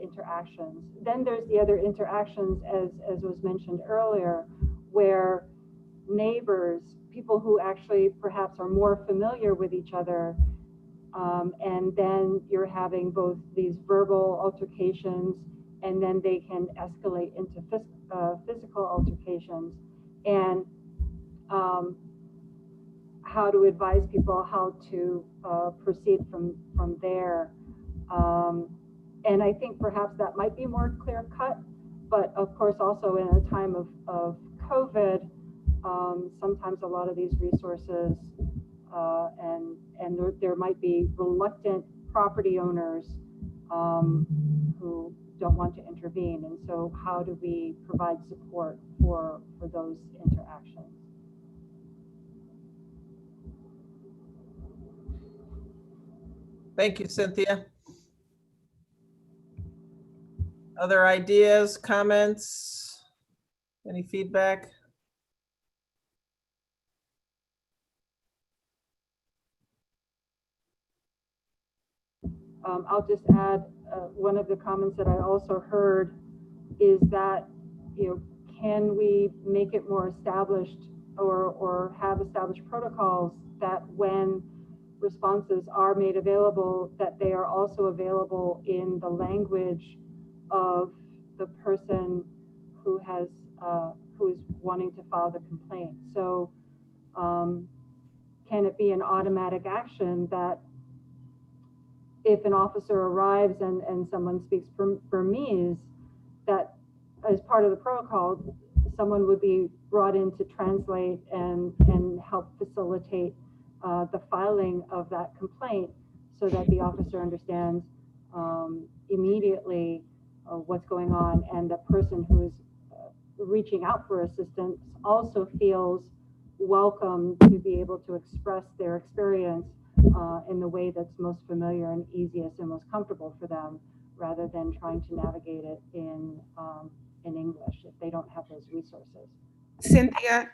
interactions. Then there's the other interactions, as was mentioned earlier, where neighbors, people who actually perhaps are more familiar with each other, and then you're having both these verbal altercations, and then they can escalate into physical altercations. And how to advise people how to proceed from there. And I think perhaps that might be more clear cut, but of course also in a time of COVID, sometimes a lot of these resources and there might be reluctant property owners who don't want to intervene. And so how do we provide support for those interactions? Thank you, Cynthia. Other ideas, comments, any feedback? I'll just add one of the comments that I also heard is that, can we make it more established or have established protocols that when responses are made available, that they are also available in the language of the person who is wanting to file the complaint. So can it be an automatic action that if an officer arrives and someone speaks Burmese, that as part of the protocol, someone would be brought in to translate and help facilitate the filing of that complaint so that the officer understands immediately what's going on, and the person who is reaching out for assistance also feels welcome to be able to express their experience in the way that's most familiar and easiest and most comfortable for them, rather than trying to navigate it in English if they don't have those resources. Cynthia,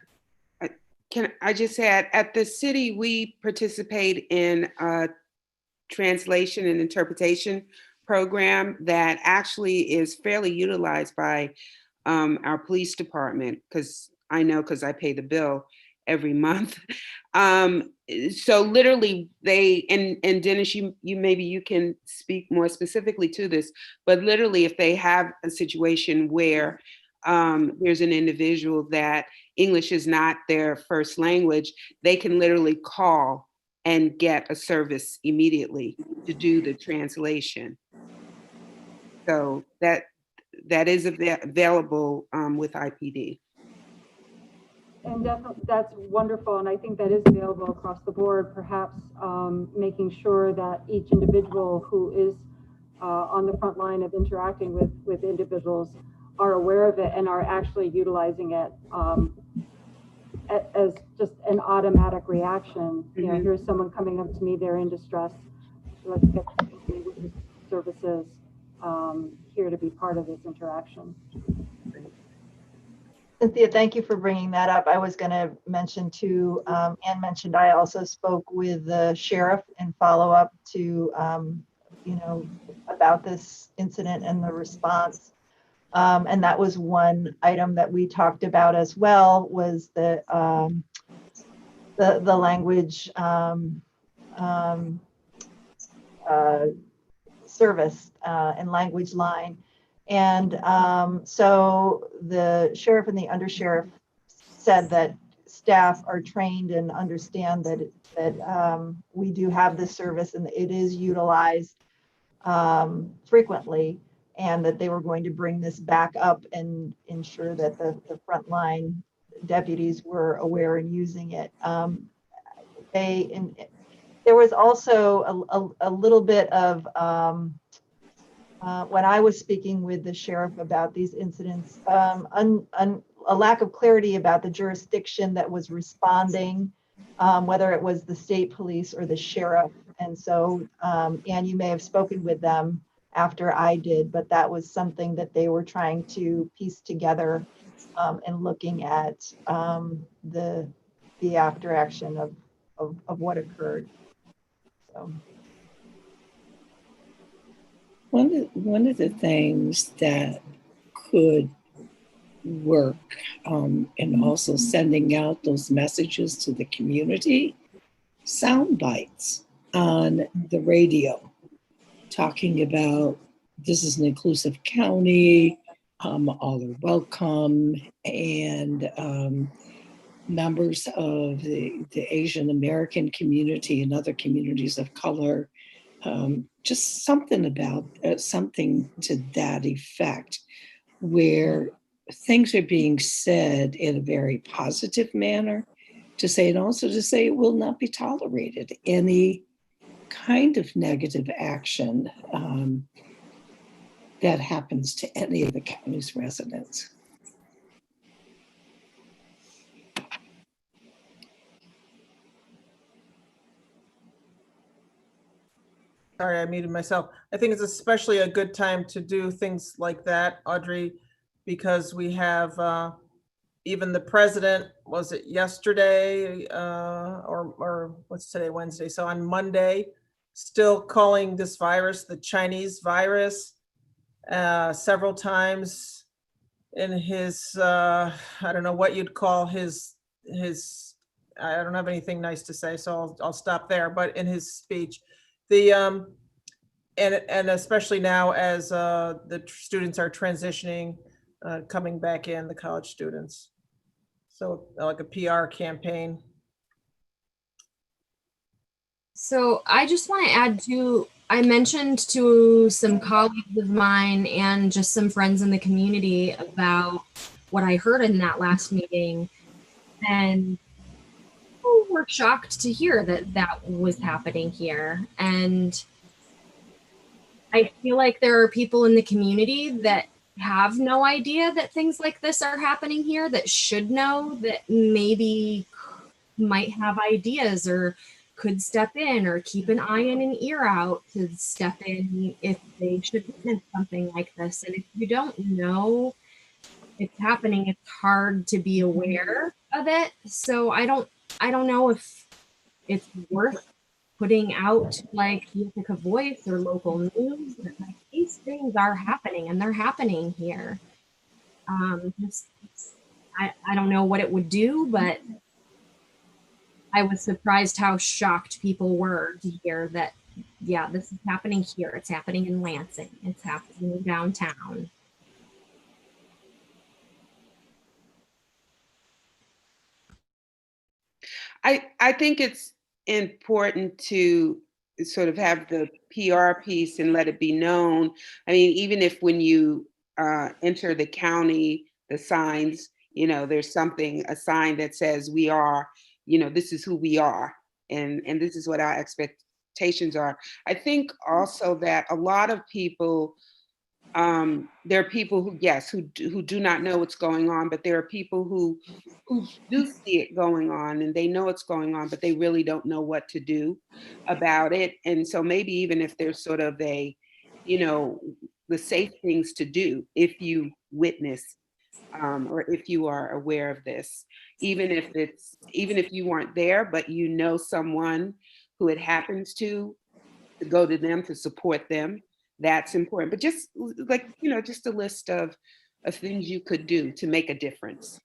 can I just add, at the city, we participate in a translation and interpretation program that actually is fairly utilized by our police department, because I pay the bill every month. So literally and Dennis, you maybe you can speak more specifically to this, but literally if they have a situation where there's an individual that English is not their first language, they can literally call and get a service immediately to do the translation. So that is available with IPD. And definitely, that's wonderful, and I think that is available across the board, perhaps making sure that each individual who is on the front line of interacting with individuals are aware of it and are actually utilizing it as just an automatic reaction. You know, here's someone coming up to me, they're in distress, let's get services here to be part of this interaction. Cynthia, thank you for bringing that up. I was going to mention too, Ann mentioned, I also spoke with the sheriff in follow up to, about this incident and the response. And that was one item that we talked about as well, was the language service and language line. And so the sheriff and the undersheriff said that staff are trained and understand that we do have this service and it is utilized frequently, and that they were going to bring this back up and ensure that the frontline deputies were aware and using it. There was also a little bit of when I was speaking with the sheriff about these incidents, a lack of clarity about the jurisdiction that was responding, whether it was the state police or the sheriff. And so, Ann, you may have spoken with them after I did, but that was something that they were trying to piece together and looking at the after action of what occurred. So. One of the things that could work and also sending out those messages to the community, sound bites on the radio, talking about this is an inclusive county, all are welcome, and members of the Asian American community and other communities of color. Just something about something to that effect, where things are being said in a very positive manner, to say, and also to say it will not be tolerated. Any kind of negative action that happens to any of the county's residents. Sorry, I muted myself. I think it's especially a good time to do things like that, Audrey, because we have even the president, was it yesterday or what's today, Wednesday? So on Monday, still calling this virus the Chinese virus several times in his, I don't know what you'd call his, I don't have anything nice to say, so I'll stop there, but in his speech. The and especially now as the students are transitioning, coming back in, the college students. So like a PR campaign. So I just want to add to, I mentioned to some colleagues of mine and just some friends in the community about what I heard in that last meeting, and people were shocked to hear that that was happening here. And I feel like there are people in the community that have no idea that things like this are happening here, that should know, that maybe might have ideas or could step in or keep an eye and an ear out to step in if they should witness something like this. And if you don't know it's happening, it's hard to be aware of it. So I don't know if it's worth putting out like the Ithaca Voice or local news, but like, these things are happening and they're happening here. I don't know what it would do, but I was surprised how shocked people were to hear that, yeah, this is happening here. It's happening in Lansing. It's happening downtown. I think it's important to sort of have the PR piece and let it be known. I mean, even if when you enter the county, the signs, there's a sign that says we are, this is who we are, and this is what our expectations are. I think also that a lot of people, there are people who, yes, who do not know what's going on, but there are people who do see it going on and they know what's going on, but they really don't know what to do about it. And so maybe even if there's sort of the safe things to do if you witness or if you are aware of this, even if you weren't there, but you know someone who it happens to go to them to support them. That's important. But just like, just a list of things you could do to make a difference.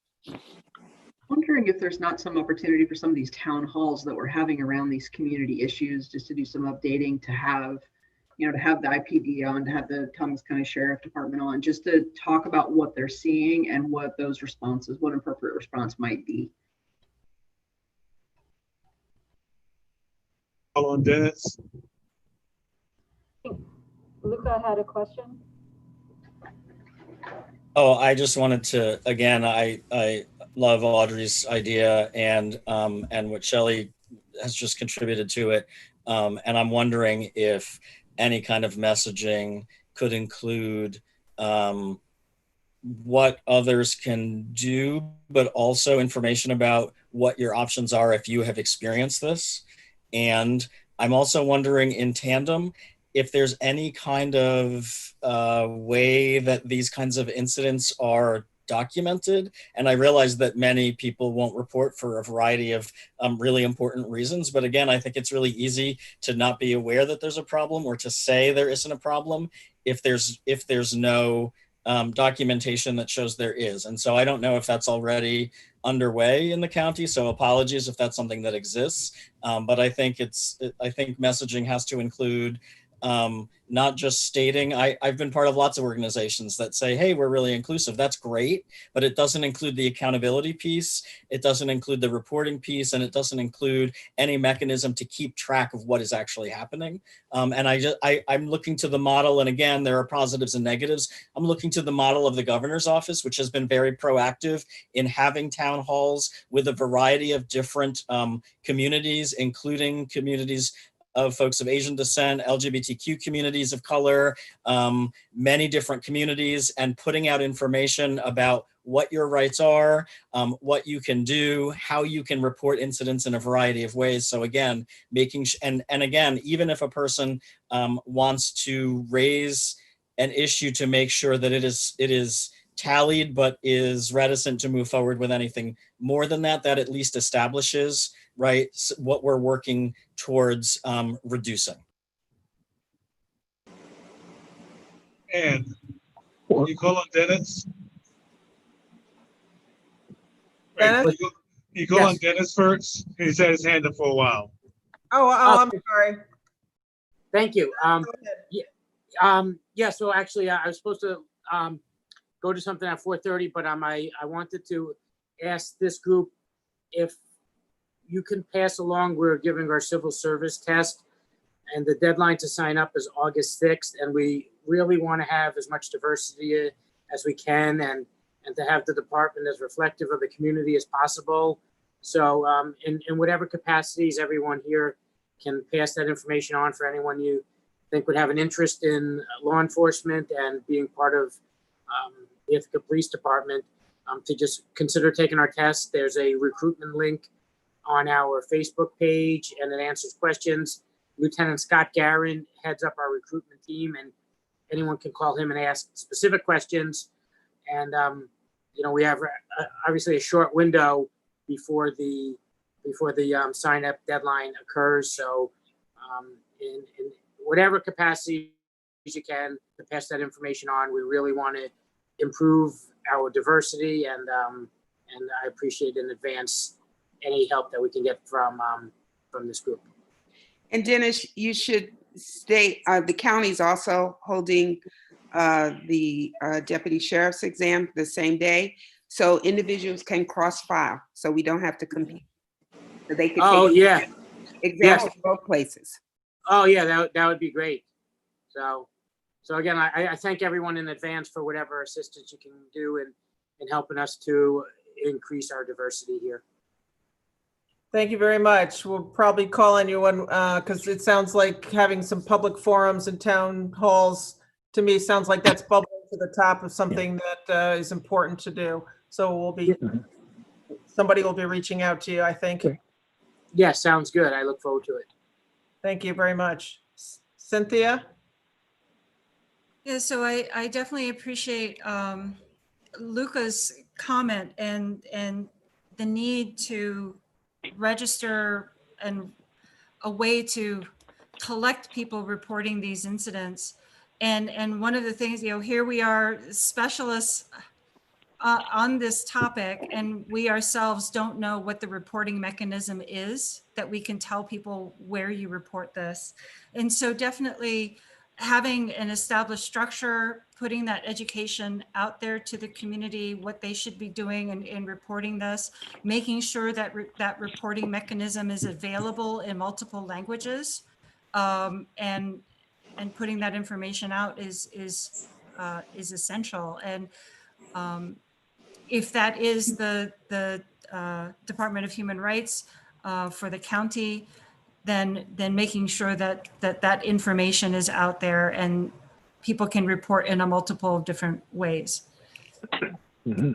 Wondering if there's not some opportunity for some of these town halls that we're having around these community issues, just to do some updating, to have the IPD on, to have the Tompkins County Sheriff Department on, just to talk about what they're seeing and what those responses, what an appropriate response might be. Hello, Dennis. Luca had a question. Oh, I just wanted to, again, I love Audrey's idea and what Shelley has just contributed to it. And I'm wondering if any kind of messaging could include what others can do, but also information about what your options are if you have experienced this. And I'm also wondering in tandem, if there's any kind of way that these kinds of incidents are documented. And I realize that many people won't report for a variety of really important reasons. But again, I think it's really easy to not be aware that there's a problem or to say there isn't a problem if there's no documentation that shows there is. And so I don't know if that's already underway in the county. So apologies if that's something that exists. But I think messaging has to include not just stating, I've been part of lots of organizations that say, hey, we're really inclusive. That's great, but it doesn't include the accountability piece. It doesn't include the reporting piece, and it doesn't include any mechanism to keep track of what is actually happening. And I'm looking to the model, and again, there are positives and negatives. I'm looking to the model of the governor's office, which has been very proactive in having town halls with a variety of different communities, including communities of folks of Asian descent, LGBTQ communities of color, many different communities, and putting out information about what your rights are, what you can do, how you can report incidents in a variety of ways. So again, and again, even if a person wants to raise an issue to make sure that it is tallied, but is reticent to move forward with anything more than that, that at least establishes, right, what we're working towards reducing. And you call on Dennis? Right, Dennis? you call on Dennis first? He's had his hand up for a while. Oh, I'm sorry. Thank you. Yeah, so actually I was supposed to go to something at 4:30, but I wanted to ask this group if you can pass along, we're giving our civil service test, and the deadline to sign up is August 6th, and we really want to have as much diversity as we can, and to have the department as reflective of the community as possible. So in whatever capacities, everyone here can pass that information on for anyone you think would have an interest in law enforcement and being part of the Ithaca Police Department, to just consider taking our test. There's a recruitment link on our Facebook page, and it answers questions. Lieutenant Scott Garin heads up our recruitment team, and anyone can call him and ask specific questions. And we have obviously a short window before the sign up deadline occurs. So in whatever capacity you can to pass that information on, we really want to improve our diversity, and I appreciate in advance any help that we can get from this group. And Dennis, you should state the county's also holding the deputy sheriff's exam the same day, so individuals can cross-file, so we don't have to compete. So they can take exams in both places. Oh yeah, that would be great. So again, I thank everyone in advance for whatever assistance you can do in helping us to increase our diversity here. Thank you very much. We'll probably call on you when, because it sounds like having some public forums and town halls, to me, sounds like that's bubbling to the top of something that is important to do. So somebody will be reaching out to you, I think. Yeah, sounds good. I look forward to it. Thank you very much. Cynthia? Yeah, so I definitely appreciate Luca's comment and the need to register and a way to collect people reporting these incidents. And one of the things, here we are specialists on this topic, and we ourselves don't know what the reporting mechanism is that we can tell people where you report this. And so definitely having an established structure, putting that education out there to the community, what they should be doing in reporting this, making sure that that reporting mechanism is available in multiple languages, and putting that information out is essential. And if that is the Department of Human Rights for the county, then making sure that information is out there and people can report in a multiple different ways. Mm-hmm.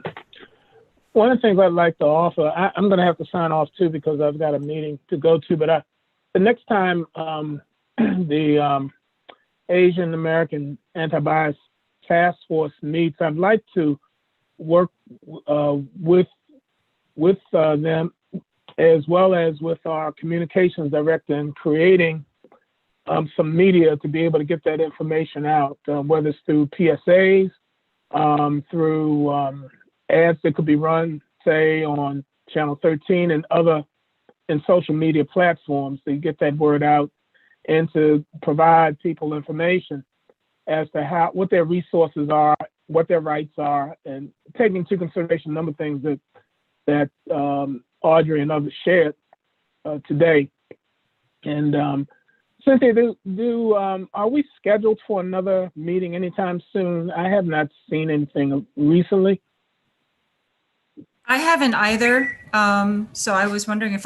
One of the things I'd like to offer, I'm going to have to sign off too because I've got a meeting to go to, but the next time the Asian American Anti-Bias Task Force meets, I'd like to work with them, as well as with our communications director, in creating some media to be able to get that information out, whether it's through PSAs, through ads that could be run, say, on Channel 13 and other in social media platforms to get that word out. and to provide people information as to what their resources are, what their rights are, and taking into consideration a number of things that Audrey and others shared today. And Cynthia, are we scheduled for another meeting anytime soon? I have not seen anything recently. I haven't either. So I was wondering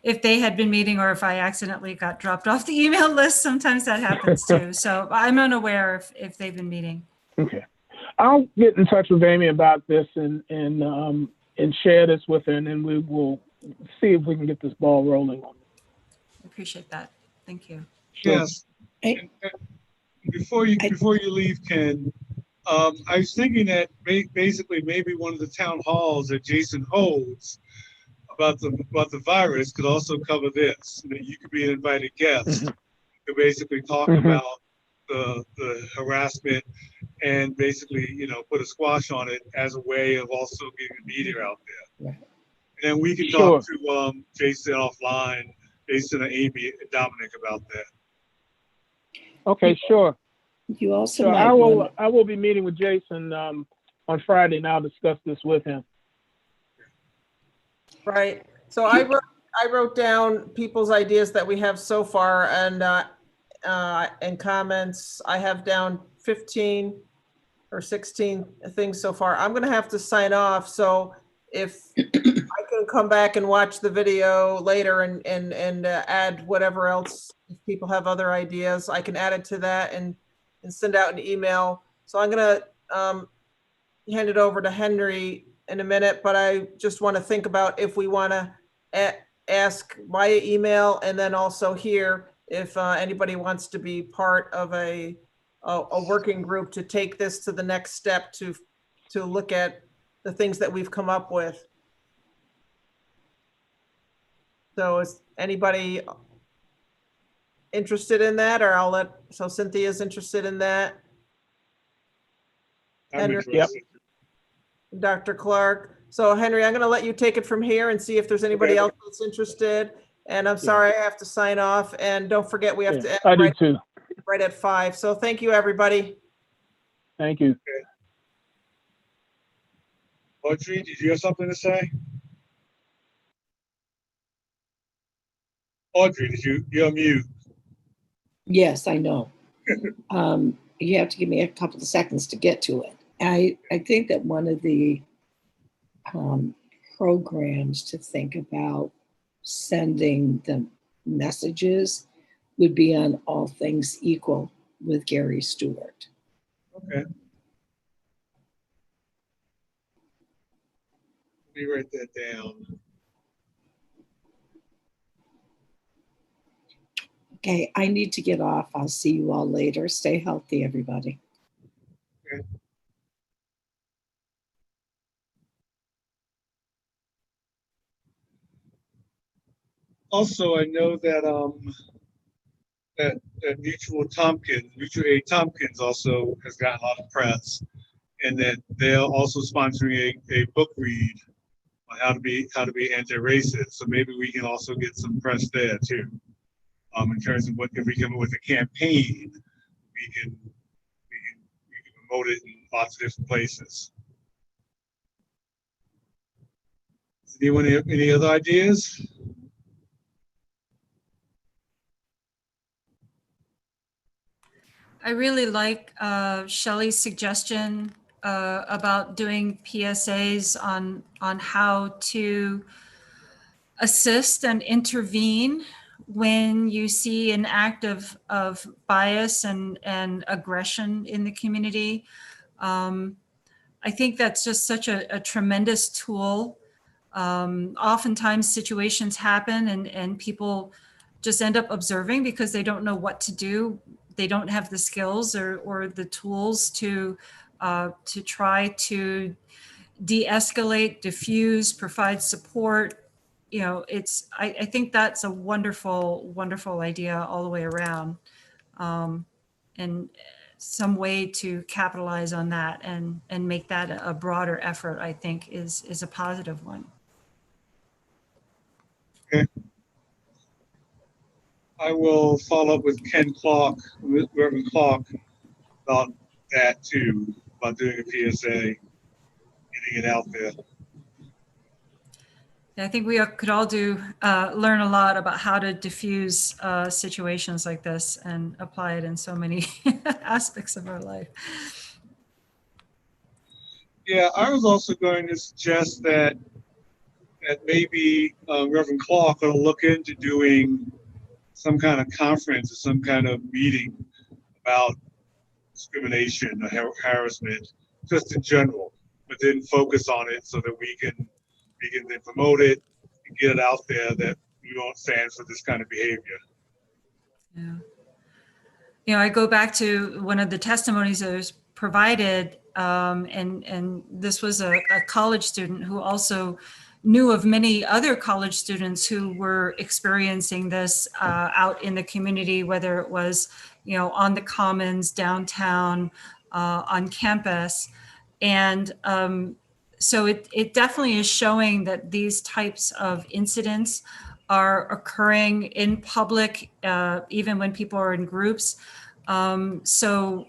if they had been meeting or if I accidentally got dropped off the email list. Sometimes that happens too. So I'm unaware if they've been meeting. Okay. I'll get in touch with Amy about this and share this with her, and then we will see if we can get this ball rolling. I appreciate that. Thank you. Yes. And before you leave, Ken, I was thinking that basically maybe one of the town halls that Jason holds about the virus could also cover this. That you could be an invited guest to basically talk about the harassment and basically, put a squash on it as a way of also getting the media out there. Right. And then we can talk to Jason offline, Jason and Amy and Dominic about that. Okay, sure. You also so might I will be meeting with Jason on Friday, and I'll discuss this with him. Right. So I wrote down people's ideas that we have so far, and comments. I have down 15 or 16 things so far. I'm going to have to sign off. So if I can come back and watch the video later and add whatever else, if people have other ideas, I can add it to that and send out an email. So I'm going to hand it over to Henry in a minute, but I just want to think about if we want to ask via email, and then also here, if anybody wants to be part of a working group to take this to the next step to look at the things that we've come up with. So is anybody interested in that, or so Cynthia's interested in that? Henry, Yep. Dr. Clark. So Henry, I'm going to let you take it from here and see if there's anybody else that's interested. And I'm sorry, I have to sign off. And don't forget, we have to end I do too. right at 5. So thank you, everybody. Thank you. Okay. Audrey, did you have something to say? Audrey, you're on mute. Yes, I know. You have to give me a couple of seconds to get to it. I think that one of the programs to think about sending the messages would be on All Things Equal with Gary Stewart. Okay. Let me write that down. Okay, I need to get off. I'll see you all later. Stay healthy, everybody. Okay. Also, I know that that Mutual Aid Tompkins also has gotten a lot of press, and that they're also sponsoring a book read on how to be anti-racist. So maybe we can also get some press there too. In terms of what if we come up with a campaign, we can promote it in lots of different places. Does anyone have any other ideas? I really like Shelley's suggestion about doing PSAs on how to assist and intervene when you see an act of bias and aggression in the community. I think that's just such a tremendous tool. Oftentimes situations happen and people just end up observing because they don't know what to do. They don't have the skills or the tools to try to de-escalate, diffuse, provide support. You know, I think that's a wonderful, wonderful idea all the way around. And some way to capitalize on that and make that a broader effort, I think is a positive one. Okay. I will follow up with Ken Clark, with Reverend Clark, about that too, about doing a PSA, getting it out there. I think we could all learn a lot about how to diffuse situations like this and apply it in so many aspects of our life. Yeah, I was also going to suggest that maybe Reverend Clark will look into doing some kind of conference or some kind of meeting about discrimination or harassment, just in general, but then focus on it so that we can then promote it and get it out there that we won't stand for this kind of behavior. Yeah. You know, I go back to one of the testimonies that was provided, and this was a college student who also knew of many other college students who were experiencing this out in the community, whether it was, you know, on the commons, downtown, on campus. And so it definitely is showing that these types of incidents are occurring in public, even when people are in groups. So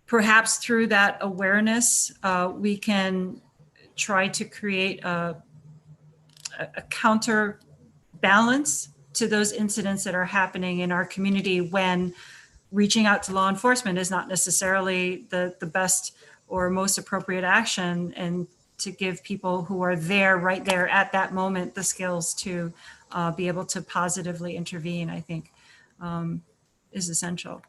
perhaps through that awareness, we can try to create a counterbalance to those incidents that are happening in our community when reaching out to law enforcement is not necessarily the best or most appropriate action, and to give people who are there right there at that moment the skills to be able to positively intervene, I think is essential.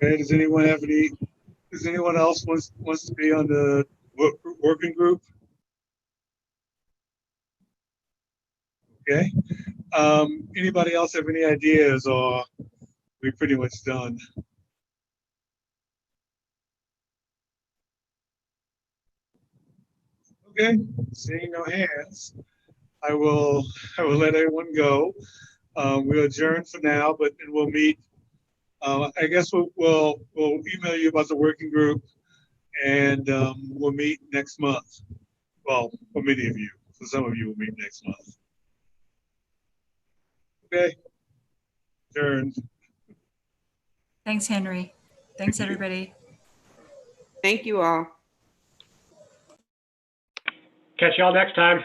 Okay, does anyone else wants to be on the working group? Okay. Anybody else have any ideas, or we pretty much done? Okay, seeing no hands, I will let everyone go. We'll adjourn for now, but then we'll meet. I guess we'll email you about the working group, and we'll meet next month. Well, for many of you, for some of you, we'll meet next month. Okay, adjourned. Thanks, Henry. Thanks, everybody. Thank you all. Catch y'all next time.